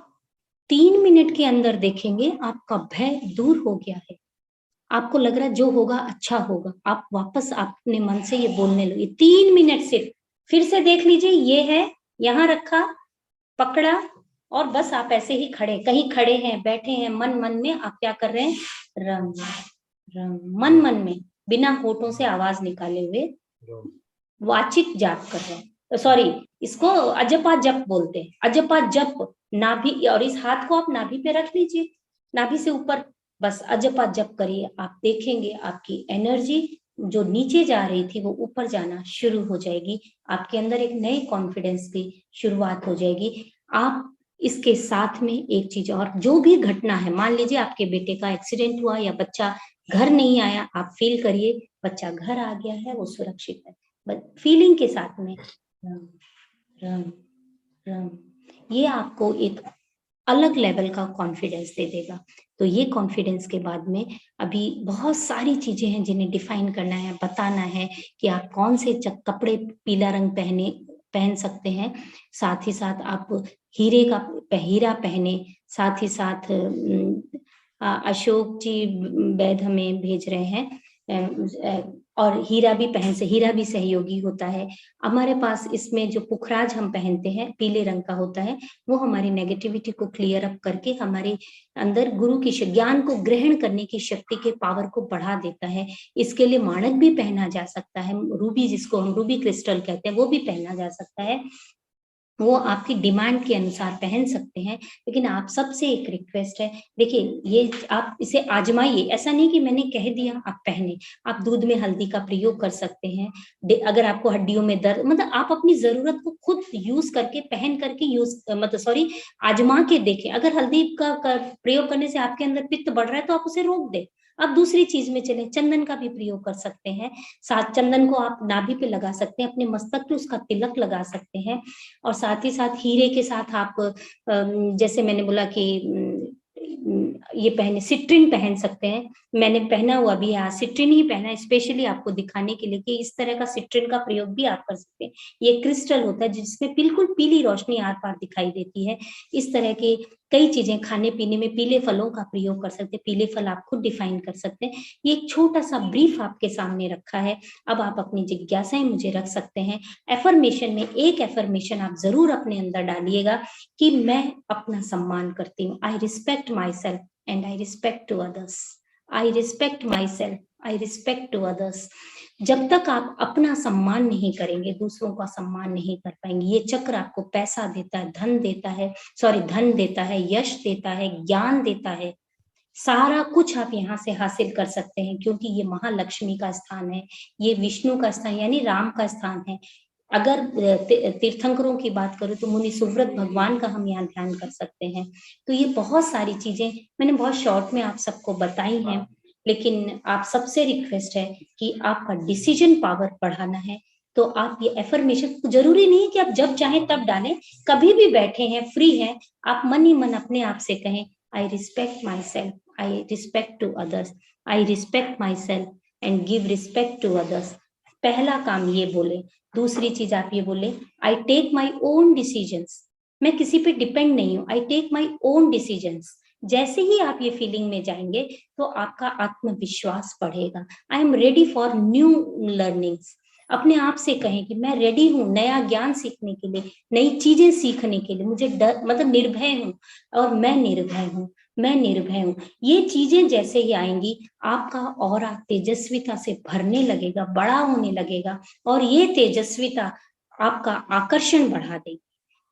3 मिनट के अंदर देखेंगे आपका भय दूर हो गया है। आपको लग रहा है जो होगा अच्छा होगा। आप वापस अपने मन से ये बोलने लगे। 3 मिनट सिर्फ। फिर से देख लीजिए, ये है, यहाँ रखा, पकड़ा, और बस आप ऐसे ही खड़े, कहीं खड़े हैं, बैठे हैं, मन मन में आप क्या कर रहे हैं? रम रम, मन मन में, बिना होठों से आवाज निकाले हुए वाचिक जाप कर रहे हैं। सॉरी, इसको अजपा जप बोलते हैं। अजपा जप, नाभि, और इस हाथ को आप नाभि पे रख लीजिए, नाभि से ऊपर, बस अजपा जप करिए। आप देखेंगे आपकी एनर्जी जो नीचे जा रही थी वो ऊपर जाना शुरू हो जाएगी। आपके अंदर एक नए कॉन्फिडेंस की शुरुआत हो जाएगी। आप इसके साथ में एक चीज और, जो भी घटना है, मान लीजिए आपके बेटे का एक्सीडेंट हुआ या बच्चा घर नहीं आया, आप फील करिए बच्चा घर आ गया है, वो सुरक्षित है, फीलिंग के साथ में रम रम रम। ये आपको एक अलग लेवल का कॉन्फिडेंस दे देगा। तो ये कॉन्फिडेंस के बाद में अभी बहुत सारी चीजें हैं जिन्हें डिफाइन करना है, बताना है कि आप कौन से कपड़े पीला रंग पहन सकते हैं। साथ ही साथ आप हीरा पहने। साथ ही साथ अशोक जी वैद हमें भेज रहे हैं, और हीरा भी सहयोगी होता है हमारे पास। इसमें जो पुखराज हम पहनते हैं पीले रंग का होता है, वो हमारी नेगेटिविटी को क्लियर अप करके हमारे अंदर गुरु की ज्ञान को ग्रहण करने की शक्ति के पावर को बढ़ा देता है। इसके लिए माणक भी पहना जा सकता है, रूबी, जिसको हम रूबी क्रिस्टल कहते हैं, वो भी पहना जा सकता है। वो आपकी डिमांड के अनुसार पहन सकते हैं। लेकिन आप सबसे एक रिक्वेस्ट है, देखिए ये आप इसे आजमाइए। ऐसा नहीं कि मैंने कह दिया आप पहने। आप दूध में हल्दी का प्रयोग कर सकते हैं। अगर आपको हड्डियों में दर्द, मतलब आप अपनी जरूरत को खुद यूज करके, पहन करके आजमा के देखें। अगर हल्दी का प्रयोग करने से आपके अंदर पित्त बढ़ रहा है तो आप उसे रोक दें। आप दूसरी चीज में चले, चंदन का भी प्रयोग कर सकते हैं। साथ चंदन को आप नाभि पे लगा सकते हैं, अपने मस्तक पे उसका तिलक लगा सकते हैं। और साथ ही साथ हीरे के साथ आप, जैसे मैंने बोला कि ये पहने, सिट्रिन पहन सकते हैं। मैंने पहना हुआ भी है, सिट्रिन ही पहना है स्पेशली आपको दिखाने के लिए कि इस तरह का सिट्रिन का प्रयोग भी आप कर सकते हैं। ये क्रिस्टल होता है जिसमें बिल्कुल पीली रोशनी आर पार दिखाई देती है। इस तरह के कई चीजें, खाने पीने में पीले फलों का प्रयोग कर सकते हैं। पीले फल आप खुद डिफाइन कर सकते हैं। ये एक छोटा सा ब्रीफ आपके सामने रखा है। अब आप अपनी जिज्ञासाएं मुझे रख सकते हैं। एफर्मेशन में एक एफर्मेशन आप जरूर अपने अंदर डालिएगा कि मैं अपना सम्मान करती हूँ। I respect myself and I respect to others. I respect myself, I respect to others. जब तक आप अपना सम्मान नहीं करेंगे, दूसरों का सम्मान नहीं कर पाएंगे। ये चक्र आपको पैसा देता है, धन देता है, यश देता है, ज्ञान देता है। सारा कुछ आप यहाँ से हासिल कर सकते हैं, क्योंकि ये महालक्ष्मी का स्थान है, ये विष्णु का स्थान यानी राम का स्थान है। अगर तीर्थंकरों की बात करूं तो मुनि सुव्रत भगवान का हम यहाँ ध्यान कर सकते हैं। तो ये बहुत सारी चीजें मैंने बहुत शॉर्ट में आप सबको बताई हैं। लेकिन आप सबसे रिक्वेस्ट है कि आपका डिसीजन पावर बढ़ाना है। तो आप ये एफर्मेशन, जरूरी नहीं है कि आप जब चाहें तब डालें, कभी भी बैठे हैं, फ्री हैं, आप मन ही मन अपने आप से कहें, I respect myself, I respect to others, I respect myself and give respect to others. पहला काम ये बोले। दूसरी चीज आप ये बोले, I take my own decisions, मैं किसी पे डिपेंड नहीं हूँ, I take my own decisions. जैसे ही आप ये फीलिंग में जाएंगे तो आपका आत्मविश्वास बढ़ेगा। I am ready for new learnings. अपने आप से कहें कि मैं रेडी हूँ नया ज्ञान सीखने के लिए, नई चीजें सीखने के लिए। मुझे डर मतलब निर्भय हूँ, और मैं निर्भय हूँ, मैं निर्भय हूँ। ये चीजें जैसे ही आएंगी आपका ऑरा तेजस्विता से भरने लगेगा, बड़ा होने लगेगा, और ये तेजस्विता आपका आकर्षण बढ़ा देगी।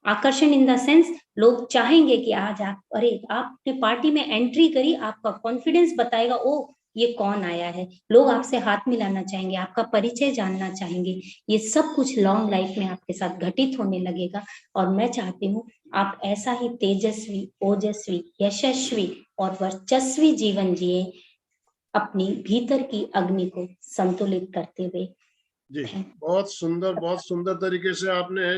आकर्षण इन द सेंस, लोग चाहेंगे कि आज आप, अरे आपने पार्टी में एंट्री करी, आपका कॉन्फिडेंस बताएगा ओ ये कौन आया है, लोग आपसे हाथ मिलाना चाहेंगे, आपका परिचय जानना चाहेंगे। ये सब कुछ लॉन्ग लाइफ में आपके साथ घटित होने लगेगा। और मैं चाहती हूँ आप ऐसा ही तेजस्वी, ओजस्वी, यशस्वी और वर्चस्वी जीवन जिए, अपनी भीतर की अग्नि को संतुलित करते हुए। जी, बहुत सुंदर तरीके से आपने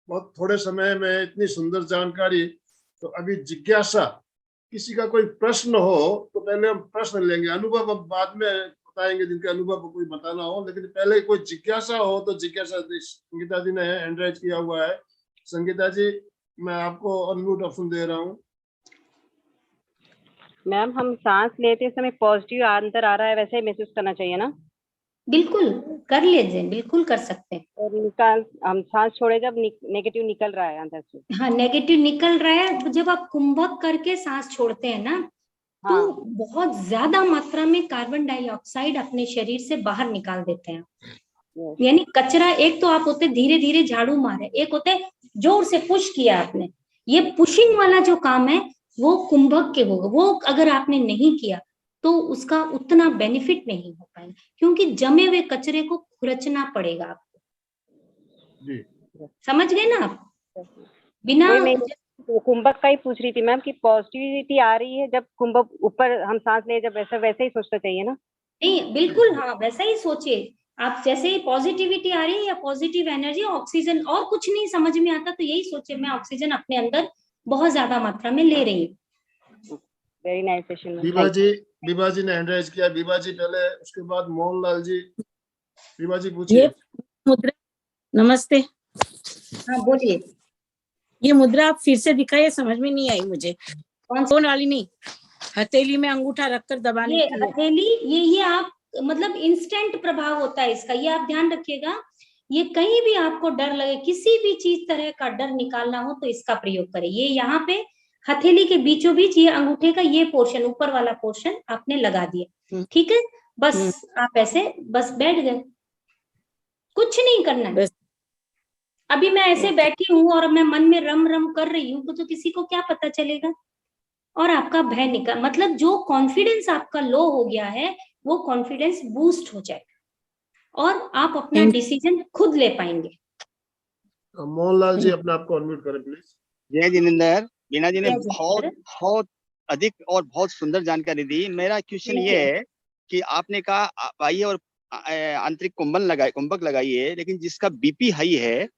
बहुत थोड़े समय में इतनी सुंदर जानकारी। तो अभी जिज्ञासा, किसी का कोई प्रश्न हो तो पहले हम प्रश्न लेंगे, अनुभव अब बाद में बताएंगे जिनके अनुभव कोई बताना हो, लेकिन पहले कोई जिज्ञासा हो तो जिज्ञासा। संगीता जी ने हैंड राइज किया हुआ है। संगीता जी, मैं आपको अनम्यूट ऑप्शन दे रहा हूँ। मैम, हम सांस लेते समय पॉजिटिव अंदर आ रहा है वैसे ही महसूस करना चाहिए ना? बिल्कुल कर लीजिए, बिल्कुल कर सकते हैं। और निकाल, हम सांस छोड़े जब नेगेटिव निकल रहा है अंदर से। हाँ, नेगेटिव निकल रहा है। जब आप कुंभक करके सांस छोड़ते हैं ना, तो हाँ, बहुत ज्यादा मात्रा में कार्बन डाइऑक्साइड अपने शरीर से बाहर निकाल देते हैं। yes, यानी कचरा, एक तो आप होते धीरे धीरे झाड़ू मारे, एक होते जोर से पुश किया आपने। ये पुशिंग वाला जो काम है वो कुंभक के होगा, वो अगर आपने नहीं किया तो उसका उतना बेनिफिट नहीं हो पाएगा, क्योंकि जमे हुए कचरे को खुरचना पड़ेगा आपको। जी, समझ गए ना आप? बिना वही मैं कुंभक का ही पूछ रही थी मैम कि पॉजिटिविटी आ रही है जब कुंभक ऊपर हम सांस ले, जब वैसे ही सोचना चाहिए ना? नहीं, बिल्कुल हाँ, वैसा ही सोचिए आप। जैसे ही पॉजिटिविटी आ रही है या पॉजिटिव एनर्जी, ऑक्सीजन, और कुछ नहीं समझ में आता तो यही सोचिए मैं ऑक्सीजन अपने अंदर बहुत ज्यादा मात्रा में ले रही हूँ। Very nice session. Vibha ji ने हैंड राइज किया। विभा जी पहले, उसके बाद मोहनलाल जी। विभा जी पूछिए। मुद्रा, नमस्ते। हाँ बोलिए। ये मुद्रा आप फिर से दिखाइए, समझ में नहीं आई मुझे। कौन वाली? नहीं, हथेली में अंगूठा रखकर दबाने ये की। हथेली, ये आप मतलब इंस्टेंट प्रभाव होता है इसका, ये आप ध्यान रखिएगा। ये कहीं भी आपको डर लगे, किसी भी चीज तरह का डर निकालना हो तो इसका प्रयोग करें। ये यहाँ पे हथेली के बीचों बीच ये अंगूठे का ये पोर्शन, ऊपर वाला पोर्शन आपने लगा दिया, ठीक है? बस आप ऐसे बस बैठ गए, कुछ नहीं करना है। अभी मैं ऐसे बैठी हूँ और मैं मन में रम रम कर रही हूँ तो किसी को क्या पता चलेगा? और आपका भय निकल, मतलब जो कॉन्फिडेंस आपका लो हो गया है वो कॉन्फिडेंस बूस्ट हो जाएगा और आप अपना डिसीजन खुद ले पाएंगे। मोहनलाल जी, अपने आप को अनम्यूट करें प्लीज। जय जिनेंद्र। बीना जी ने बहुत अधिक और बहुत सुंदर जानकारी दी। मेरा क्वेश्चन ये है कि आपने कहा भाई और आंतरिक कुंभक लगाइए, लेकिन जिसका बीपी हाई है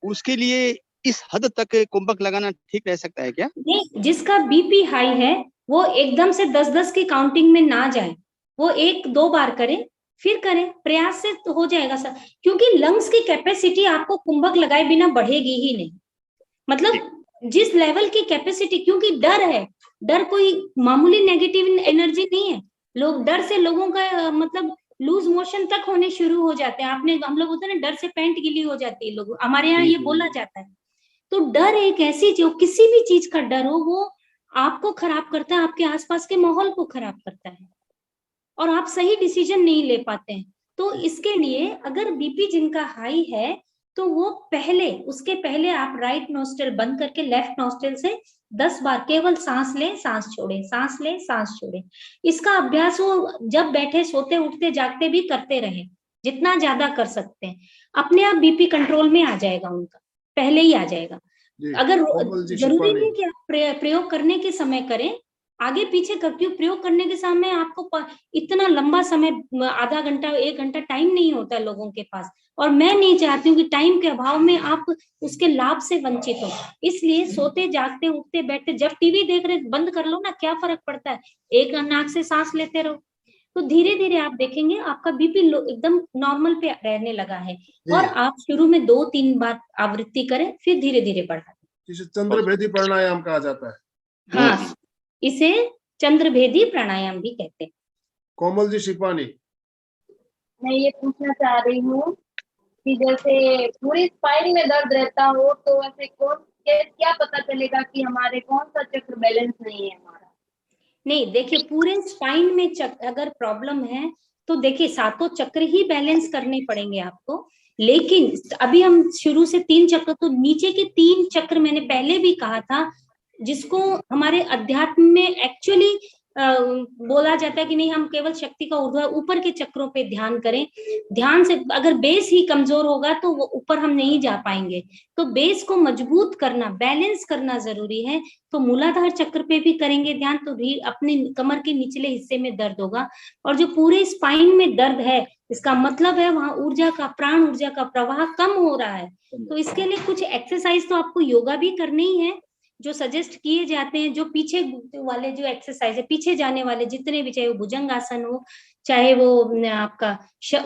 उसके लिए इस हद तक कुंभक लगाना ठीक रह सकता है क्या? नहीं, जिसका बीपी हाई है वो एकदम से 10-10 की काउंटिंग में ना जाए, वो 1-2 बार करें, फिर करें, प्रयास से तो हो जाएगा सर। क्योंकि लंग्स की कैपेसिटी आपको कुंभक लगाए बिना बढ़ेगी ही नहीं। मतलब जिस लेवल की कैपेसिटी, क्योंकि डर है, डर कोई मामूली नेगेटिव एनर्जी नहीं है। लोग डर से, लोगों का मतलब लूज मोशन तक होने शुरू हो जाते हैं। आपने, हम लोग होते हैं ना, डर से पैंट गीली हो जाती है, लोग हमारे यहाँ ये बोला जाता है। तो डर एक ऐसी, जो किसी भी चीज का डर हो वो आपको खराब करता है, आपके आसपास के माहौल को खराब करता है और आप सही डिसीजन नहीं ले पाते हैं। तो इसके लिए अगर बीपी जिनका हाई है तो वो उसके पहले आप राइट नोस्ट्रल बंद करके लेफ्ट नोस्ट्रल से 10 बार केवल सांस ले, सांस छोड़े, सांस ले, सांस छोड़े। इसका अभ्यास वो जब बैठे, सोते, उठते, जागते भी करते रहे, जितना ज्यादा कर सकते हैं। अपने आप बीपी कंट्रोल में आ जाएगा, उनका पहले ही आ जाएगा। अगर जरूरी नहीं कि आप प्रयोग करने के समय करें, आगे पीछे करती हूँ। प्रयोग करने के समय आपको इतना लंबा समय, आधा घंटा 1 घंटा टाइम नहीं होता है लोगों के पास, और मैं नहीं चाहती हूँ कि टाइम के अभाव में आप उसके लाभ से वंचित हो। इसलिए सोते, जागते, उठते, बैठते, जब टीवी देख रहे बंद कर लो ना, क्या फर्क पड़ता है? एक नाक से सांस लेते रहो, तो धीरे धीरे आप देखेंगे आपका बीपी एकदम नॉर्मल पे रहने लगा है। और आप शुरू में 2-3 बार आवृत्ति करें, फिर धीरे धीरे बढ़ाएं। जिसे चंद्रभेदी प्राणायाम कहा जाता है। हाँ, इसे चंद्रभेदी प्राणायाम भी कहते हैं। कोमल जी शिपानी। मैं ये पूछना चाह रही हूँ कि जैसे पूरी स्पाइन में दर्द रहता हो तो वैसे क्या पता चलेगा कि हमारे कौन सा चक्र बैलेंस नहीं है हमारा? नहीं, देखिए पूरे स्पाइन में अगर प्रॉब्लम है तो देखिए सातों चक्र ही बैलेंस करने पड़ेंगे आपको। लेकिन अभी हम शुरू से 3 चक्र, तो नीचे के 3 चक्र मैंने पहले भी कहा था, जिसको हमारे अध्यात्म में एक्चुअली बोला जाता है कि नहीं, हम केवल शक्ति का ऊपर के चक्रों पे ध्यान करें। ध्यान से अगर बेस ही कमजोर होगा तो वो ऊपर हम नहीं जा पाएंगे। तो बेस को मजबूत करना, बैलेंस करना जरूरी है। तो मूलाधार चक्र पे भी करेंगे ध्यान तो अपने कमर के निचले हिस्से में दर्द होगा। और जो पूरे स्पाइन में दर्द है, इसका मतलब है वहां ऊर्जा का, प्राण ऊर्जा का प्रवाह कम हो रहा है। तो इसके लिए कुछ एक्सरसाइज तो आपको योगा भी करनी ही है, जो सजेस्ट किए जाते हैं। जो पीछे वाले जो एक्सरसाइज है, पीछे जाने वाले जितने भी, चाहे वो भुजंग आसन हो, चाहे वो आपका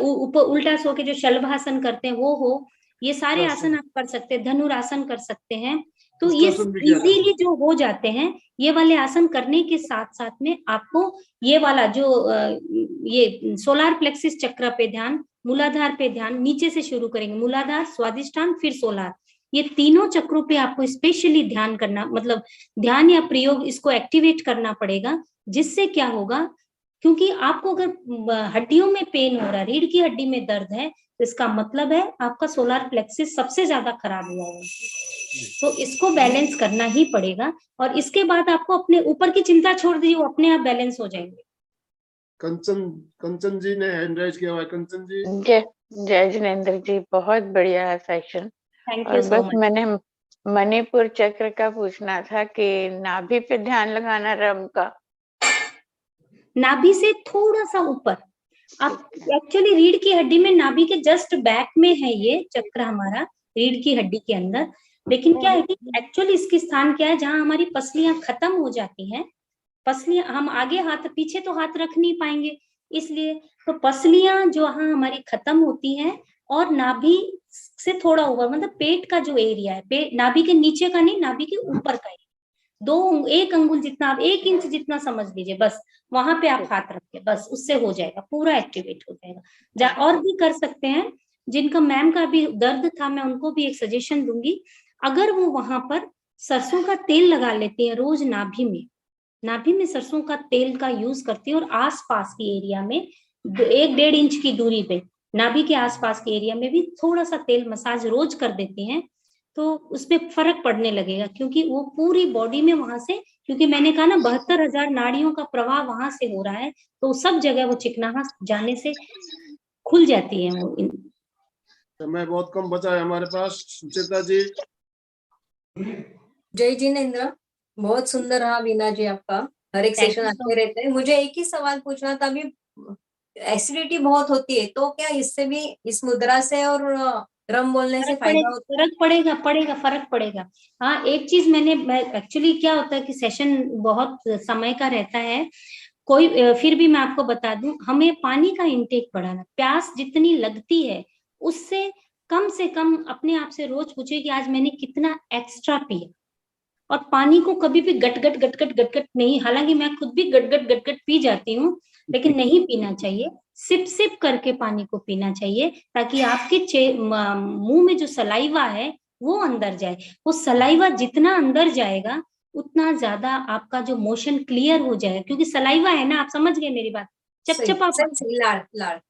ऊपर उल्टा सो के जो शलभासन करते हैं वो हो, ये सारे आसन आप कर सकते हैं। धनुरासन कर सकते हैं। तो ये इजीली जो हो जाते हैं, ये वाले आसन करने के साथ साथ में आपको ये वाला जो ये सोलार प्लेक्सिस चक्र पे ध्यान, मूलाधार पे ध्यान, नीचे से शुरू करेंगे, मूलाधार, स्वादिष्ठान, फिर सोलार, ये तीनों चक्रों पे आपको स्पेशली ध्यान करना, मतलब ध्यान या प्रयोग इसको एक्टिवेट करना पड़ेगा। जिससे क्या होगा, क्योंकि आपको अगर हड्डियों में पेन हो रहा है, रीढ़ की हड्डी में दर्द है, तो इसका मतलब है आपका सोलार प्लेक्सिस सबसे ज्यादा खराब हुआ है। तो इसको बैलेंस करना ही पड़ेगा। और इसके बाद आपको अपने ऊपर की चिंता छोड़ दीजिए, वो अपने आप बैलेंस हो जाएंगे। कंचन जी ने हैंड राइज किया हुआ है। कंचन जी। जय जिनेंद्र जी, बहुत बढ़िया सेशन। थैंक और यू सो बस मच। मैंने मणिपुर चक्र का पूछना था कि नाभि पे ध्यान लगाना, रम का। नाभि से थोड़ा सा ऊपर, आप एक्चुअली रीढ़ की हड्डी में नाभि के जस्ट बैक में है ये चक्र हमारा, रीढ़ की हड्डी के अंदर। लेकिन क्या है कि एक्चुअली इसकी स्थान क्या है, जहां हमारी पसलियां खत्म हो जाती हैं। पसलियां हम आगे हाथ पीछे तो हाथ रख नहीं पाएंगे, इसलिए तो पसलियां जो वहां हमारी खत्म होती हैं, और नाभि से थोड़ा ऊपर, मतलब पेट का जो एरिया है, नाभि के नीचे का नहीं, नाभि के ऊपर का एरिया, 1 अंगुल जितना, आप 1 इंच जितना समझ लीजिए, बस वहां पे आप हाथ रखिए, बस उससे हो जाएगा, पूरा एक्टिवेट हो जाएगा। और भी कर सकते हैं, जिनका मैम का भी दर्द था, मैं उनको भी एक सजेशन दूंगी। अगर वो वहां पर सरसों का तेल लगा लेती है रोज नाभि में सरसों का तेल का यूज करती है, और आसपास के एरिया में 1-1.5 इंच की दूरी पे नाभि के आसपास के एरिया में भी थोड़ा सा तेल मसाज रोज कर देती हैं, तो उसमें फर्क पड़ने लगेगा। क्योंकि वो पूरी बॉडी में वहां से, क्योंकि मैंने कहा ना 72,000 नाड़ियों का प्रवाह वहां से हो रहा है, तो सब जगह वो चिकनाहट जाने से खुल जाती है वो। समय बहुत कम बचा है हमारे पास। सुचेता जी। जय जिनेंद्र, बहुत सुंदर रहा वीना जी आपका, हर एक सेशन आते रहते हैं। मुझे एक ही सवाल पूछना था, अभी एसिडिटी बहुत होती है, तो क्या इससे भी, इस मुद्रा से और रम बोलने से फायदा होता है? फर्क पड़ेगा। हाँ, एक चीज मैं एक्चुअली क्या होता है कि सेशन बहुत समय का रहता है, फिर भी मैं आपको बता दूं, हमें पानी का इंटेक बढ़ाना, प्यास जितनी लगती है उससे कम से कम अपने आप से रोज पूछिए कि आज मैंने कितना एक्स्ट्रा पिया। और पानी को कभी भी गटगट नहीं, हालांकि मैं खुद भी गटगट पी जाती हूँ, लेकिन नहीं पीना चाहिए। सिप करके पानी को पीना चाहिए, ताकि आपके मुंह में जो सलाइवा है वो अंदर जाए। वो सलाइवा जितना अंदर जाएगा उतना ज्यादा आपका जो मोशन क्लियर हो जाएगा, क्योंकि सलाइवा है ना, आप समझ गए मेरी बात, चपचपा। लार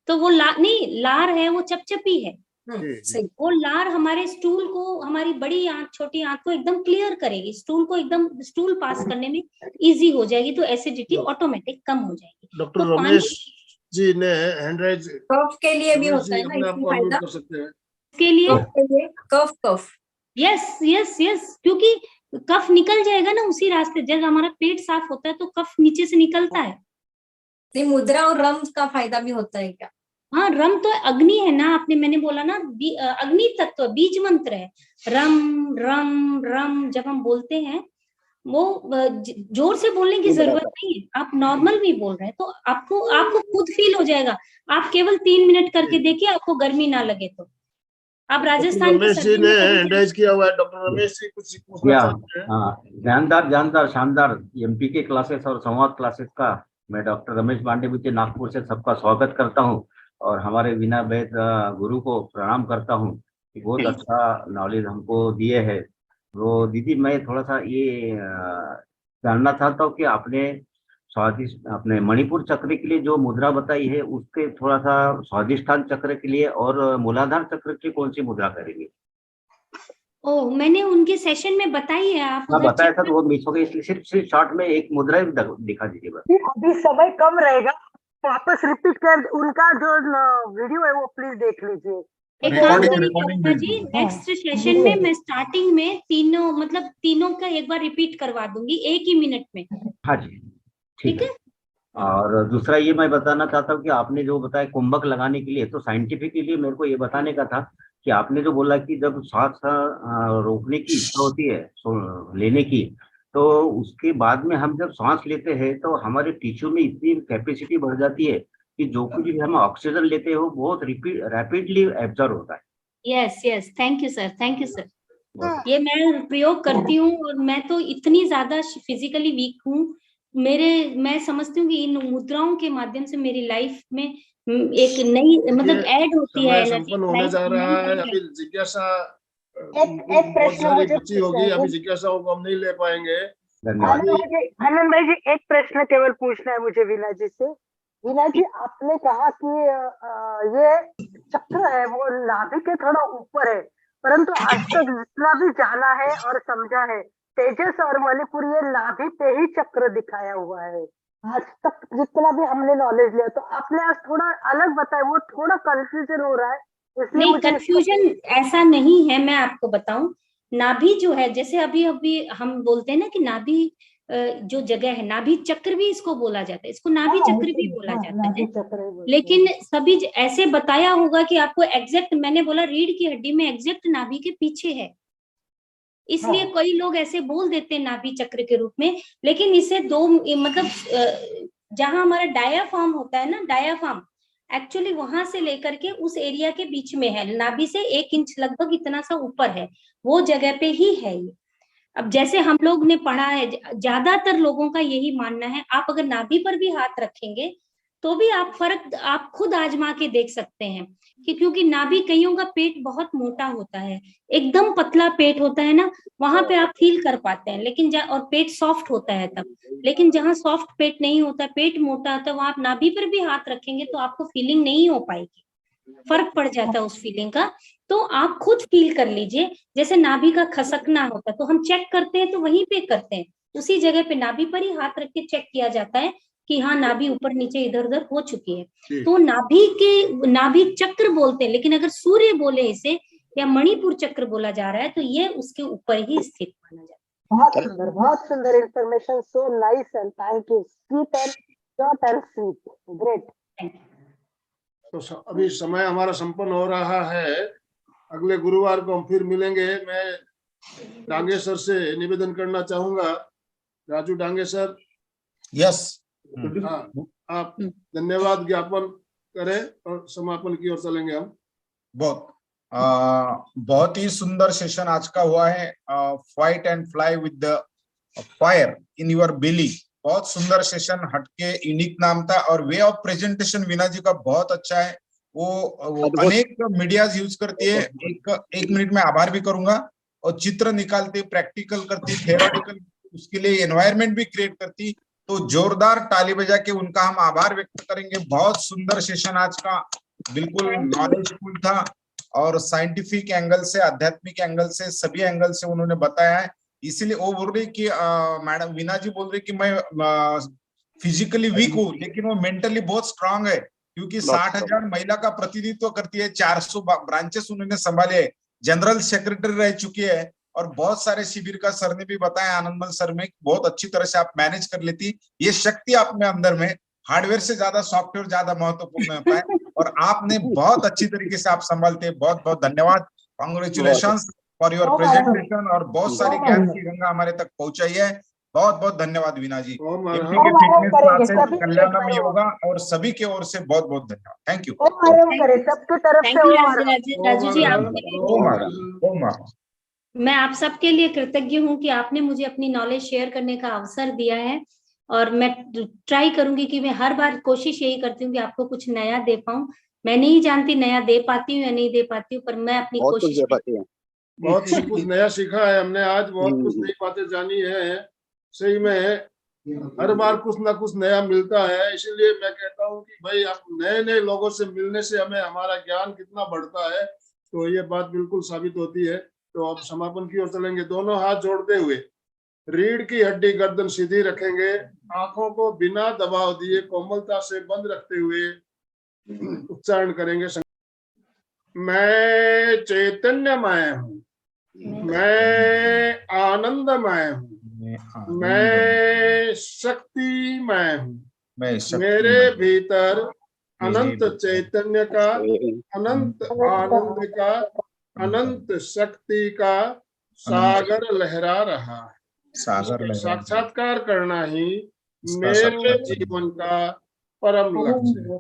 तो वो लार है, वो चपचपी है। वो लार हमारे स्टूल को, हमारी बड़ी आंत छोटी आंत को एकदम क्लियर करेगी, स्टूल को एकदम, स्टूल पास करने में इजी हो जाएगी, तो एसिडिटी ऑटोमेटिक कम हो जाएगी। डॉक्टर रमेश जी ने हैंड राइज, कफ के लिए भी होता है ना इसमें फायदा? कर सकते हैं इसके लिए कफ यस, क्योंकि कफ निकल जाएगा ना उसी रास्ते, जब हमारा पेट साफ होता है तो कफ नीचे से निकलता है। नहीं, मुद्रा और रम का फायदा भी होता है क्या? हाँ, रम तो अग्नि है ना, मैंने बोला ना, अग्नि तत्व बीज मंत्र है। रम रम रम जब हम बोलते हैं वो जोर से बोलने की जरूरत नहीं है, आप नॉर्मल भी बोल रहे हैं तो आपको खुद फील हो जाएगा। आप केवल 3 मिनट करके देखिए, आपको गर्मी ना लगे तो। आप राजस्थान के रमेश जी सर्दी ने में कभी हैंडराइज किया हुआ है, डॉक्टर रमेश जी कुछ पूछना चाहते हैं। हाँ, जानदार शानदार एमपी के क्लासेस और संवाद क्लासेस का मैं डॉक्टर रमेश बांडेबुचे नागपुर से सबका स्वागत करता हूँ और हमारे वीणा बैद गुरु को प्रणाम करता हूँ कि बहुत अच्छा नॉलेज हमको दिए है। वो दीदी मैं थोड़ा सा ये जानना चाहता हूँ कि आपने स्वादिष्ट अपने मणिपुर चक्र के लिए जो मुद्रा बताई है उसके थोड़ा सा स्वादिष्ठान चक्र के लिए और मूलाधार चक्र के कौन सी मुद्रा करेंगे? ओ, मैंने उनके सेशन में बताई है, आप हाँ उधर बताया चेक था तो वो मिस हो गई, इसलिए सिर्फ शॉर्ट में एक मुद्रा ही दिखा दीजिए बस। अभी समय कम रहेगा, वापस रिपीट कर उनका जो वीडियो है वो प्लीज देख लीजिए। एक काम करिए डॉक्टर जी, नेक्स्ट सेशन में मैं स्टार्टिंग में तीनों का एक बार रिपीट करवा दूंगी 1 ही मिनट में। हाँ जी ठीक है। और दूसरा ये मैं बताना चाहता हूँ कि आपने जो बताया कुंभक लगाने के लिए, तो साइंटिफिकली मेरे को ये बताने का था कि आपने जो बोला कि जब सांस रोकने की इच्छा होती है लेने की, तो उसके बाद में हम जब सांस लेते हैं तो हमारे टिश्यू में इतनी कैपेसिटी बढ़ जाती है कि जो कुछ भी हम ऑक्सीजन लेते हो बहुत रैपिडली एब्जॉर्ब होता है। Yes thank you sir. ये मैं प्रयोग करती हूँ और मैं तो इतनी ज्यादा फिजिकली वीक हूँ, मैं समझती हूँ कि इन मुद्राओं के माध्यम से मेरी लाइफ में एक नई ऐड होती है एनर्जी। संपन्न होने जा रहा है। अभी जिज्ञासा एक बहुत सारी मुझे बची होगी, अभी जिज्ञासाओं को हम नहीं ले पाएंगे। आनंद भाई जी एक प्रश्न केवल पूछना है मुझे वीणा जी से। वीणा जी, आपने कहा कि ये चक्र है वो नाभि के थोड़ा ऊपर है, परंतु आज तक जितना भी जाना है और समझा है, तेजस और मणिपुर ये नाभि पे ही चक्र दिखाया हुआ है। आज तक जितना भी हमने नॉलेज लिया, तो आपने आज थोड़ा अलग बताया, वो थोड़ा कंफ्यूजन हो रहा है। नहीं, कंफ्यूजन ऐसा नहीं है, मैं आपको बताऊं। नाभि जो है, जैसे अभी हम बोलते हैं ना कि नाभि जो जगह है, नाभि चक्र भी इसको बोला जाता है, इसको नाभि चक्र भी बोला जाता है। लेकिन सभी ऐसे बताया होगा कि आपको एग्जैक्ट, मैंने बोला रीढ़ की हड्डी में एग्जैक्ट नाभि के पीछे है, इसलिए कई लोग ऐसे बोल देते हैं नाभि चक्र के रूप में। लेकिन इसे जहां हमारा डायाफ्राम होता है ना, डायाफ्राम एक्चुअली वहां से लेकर के उस एरिया के बीच में है, नाभि से 1 इंच लगभग इतना सा ऊपर है, वो जगह पे ही है ये। अब जैसे हम लोग ने पढ़ा है, ज्यादातर लोगों का यही मानना है, आप अगर नाभि पर भी हाथ रखेंगे तो भी आप खुद आजमा के देख सकते हैं कि क्योंकि नाभि, कईयों का पेट बहुत मोटा होता है, एकदम पतला पेट होता है ना, वहां पे आप फील कर पाते हैं, लेकिन और पेट सॉफ्ट होता है तब। लेकिन जहाँ सॉफ्ट पेट नहीं होता, पेट मोटा होता है, वहां आप नाभि पर भी हाथ रखेंगे तो आपको फीलिंग नहीं हो पाएगी, फर्क पड़ जाता है उस फीलिंग का। तो आप खुद फील कर लीजिए, जैसे नाभि का खसकना होता है तो हम चेक करते हैं तो वहीं पे करते हैं, उसी जगह पे नाभि पर ही हाथ रख के चेक किया जाता है कि हाँ नाभि ऊपर नीचे इधर उधर हो चुकी है। तो नाभि चक्र बोलते हैं, लेकिन अगर सूर्य बोले इसे या मणिपुर चक्र बोला जा रहा है तो ये उसके ऊपर ही स्थित माना जाता है। बहुत सुंदर information, so nice and thank you. Sweet and short and sweet, great. तो अभी समय हमारा संपन्न हो रहा है, अगले गुरुवार को हम फिर मिलेंगे। मैं डांगे सर से निवेदन करना चाहूंगा, राजू डांगे सर। यस, आप धन्यवाद ज्ञापन करें और समापन की ओर चलेंगे हम। बहुत ही सुंदर सेशन आज का हुआ है। Fight and fly with the fire in your बेली, बहुत सुंदर सेशन, हटके यूनिक नाम था और वे ऑफ प्रेजेंटेशन वीणा जी का बहुत अच्छा है। वो अनेक मीडियाज यूज करती है। एक मिनट में आभार भी करूंगा, और चित्र निकालती, प्रैक्टिकल करती, थेरोटिकल, उसके लिए एनवायरनमेंट भी क्रिएट करती। तो जोरदार ताली बजा के उनका हम आभार व्यक्त करेंगे। बहुत सुंदर सेशन आज का, बिल्कुल नॉलेजफुल था और साइंटिफिक एंगल से, आध्यात्मिक एंगल से, सभी एंगल से उन्होंने बताया है। इसीलिए वो बोल रही कि मैडम वीणा जी बोल रही कि मैं फिजिकली वीक हूँ, लेकिन वो मेंटली बहुत स्ट्रांग है, क्योंकि 60,000 महिला का प्रतिनिधित्व करती है, 400 ब्रांचेस उन्होंने संभाले, जनरल सेक्रेटरी रह चुकी है, और बहुत सारे शिविर का सर ने भी बताया, आनंदमल सर में, बहुत अच्छी तरह से आप मैनेज कर लेती। ये शक्ति आप में अंदर में, हार्डवेयर से ज्यादा सॉफ्टवेयर ज्यादा महत्वपूर्ण होता है, और आपने बहुत अच्छी तरीके से आप संभालते। बहुत बहुत धन्यवाद, कांग्रेचुलेशंस फॉर योर प्रेजेंटेशन, और बहुत सारी ज्ञान की गंगा हमारे तक पहुंचाई है। बहुत बहुत धन्यवाद वीना जी। ओम आराम एमपीके फिटनेस करेंगे, क्लासेस, सभी कल्याणम एक योगा और सभी की ओर से बहुत बहुत धन्यवाद। Thank you. ओम आराम करे सबके तरफ से। थैंक यू ओम आराम। राजू जी, आपके लिए ओम आराम, ओम आराम। मैं आप सबके लिए कृतज्ञ हूँ कि आपने मुझे अपनी नॉलेज शेयर करने का अवसर दिया है, और मैं ट्राई करूंगी कि मैं हर बार कोशिश यही करती हूँ कि आपको कुछ नया दे पाऊं। मैं नहीं जानती नया दे पाती हूँ या नहीं दे पाती हूँ, पर मैं अपनी बहुत कुछ कोशिश दे पाती है। बहुत कुछ नया सीखा है हमने आज, बहुत कुछ नई बातें जानी है। सही में हर बार कुछ ना कुछ नया मिलता है, इसीलिए मैं कहता हूँ कि भाई आप नए नए लोगों से मिलने से हमें हमारा ज्ञान कितना बढ़ता है, तो ये बात बिल्कुल साबित होती है। तो अब समापन की ओर चलेंगे, दोनों हाथ जोड़ते हुए रीढ़ की हड्डी गर्दन सीधी रखेंगे, आंखों को बिना दबाव दिए कोमलता से बंद रखते हुए उच्चारण करेंगे। मैं चैतन्यमय हूँ, मैं आनंदमय हूँ, मैं शक्तिमय हूँ, मेरे भीतर अनंत चैतन्य का, अनंत आनंद का, अनंत शक्ति का सागर लहरा रहा है। सागर साक्षात्कार करना ही मेरे जीवन का परम लक्ष्य है।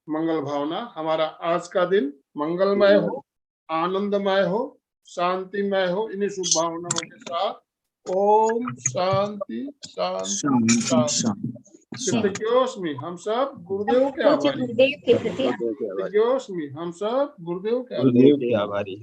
मंगल भावना, हमारा आज का दिन मंगलमय हो, आनंदमय हो, शांतिमय हो। इन्हीं शुभ भावनाओं के साथ ओम शांति शांति शांति। कृतज्ञोस्मि, हम सब गुरुदेव के आभारी। गुरुदेव के प्रति कृतज्ञोस्मि, हम सब गुरुदेव के गुरुदेव के आभारी।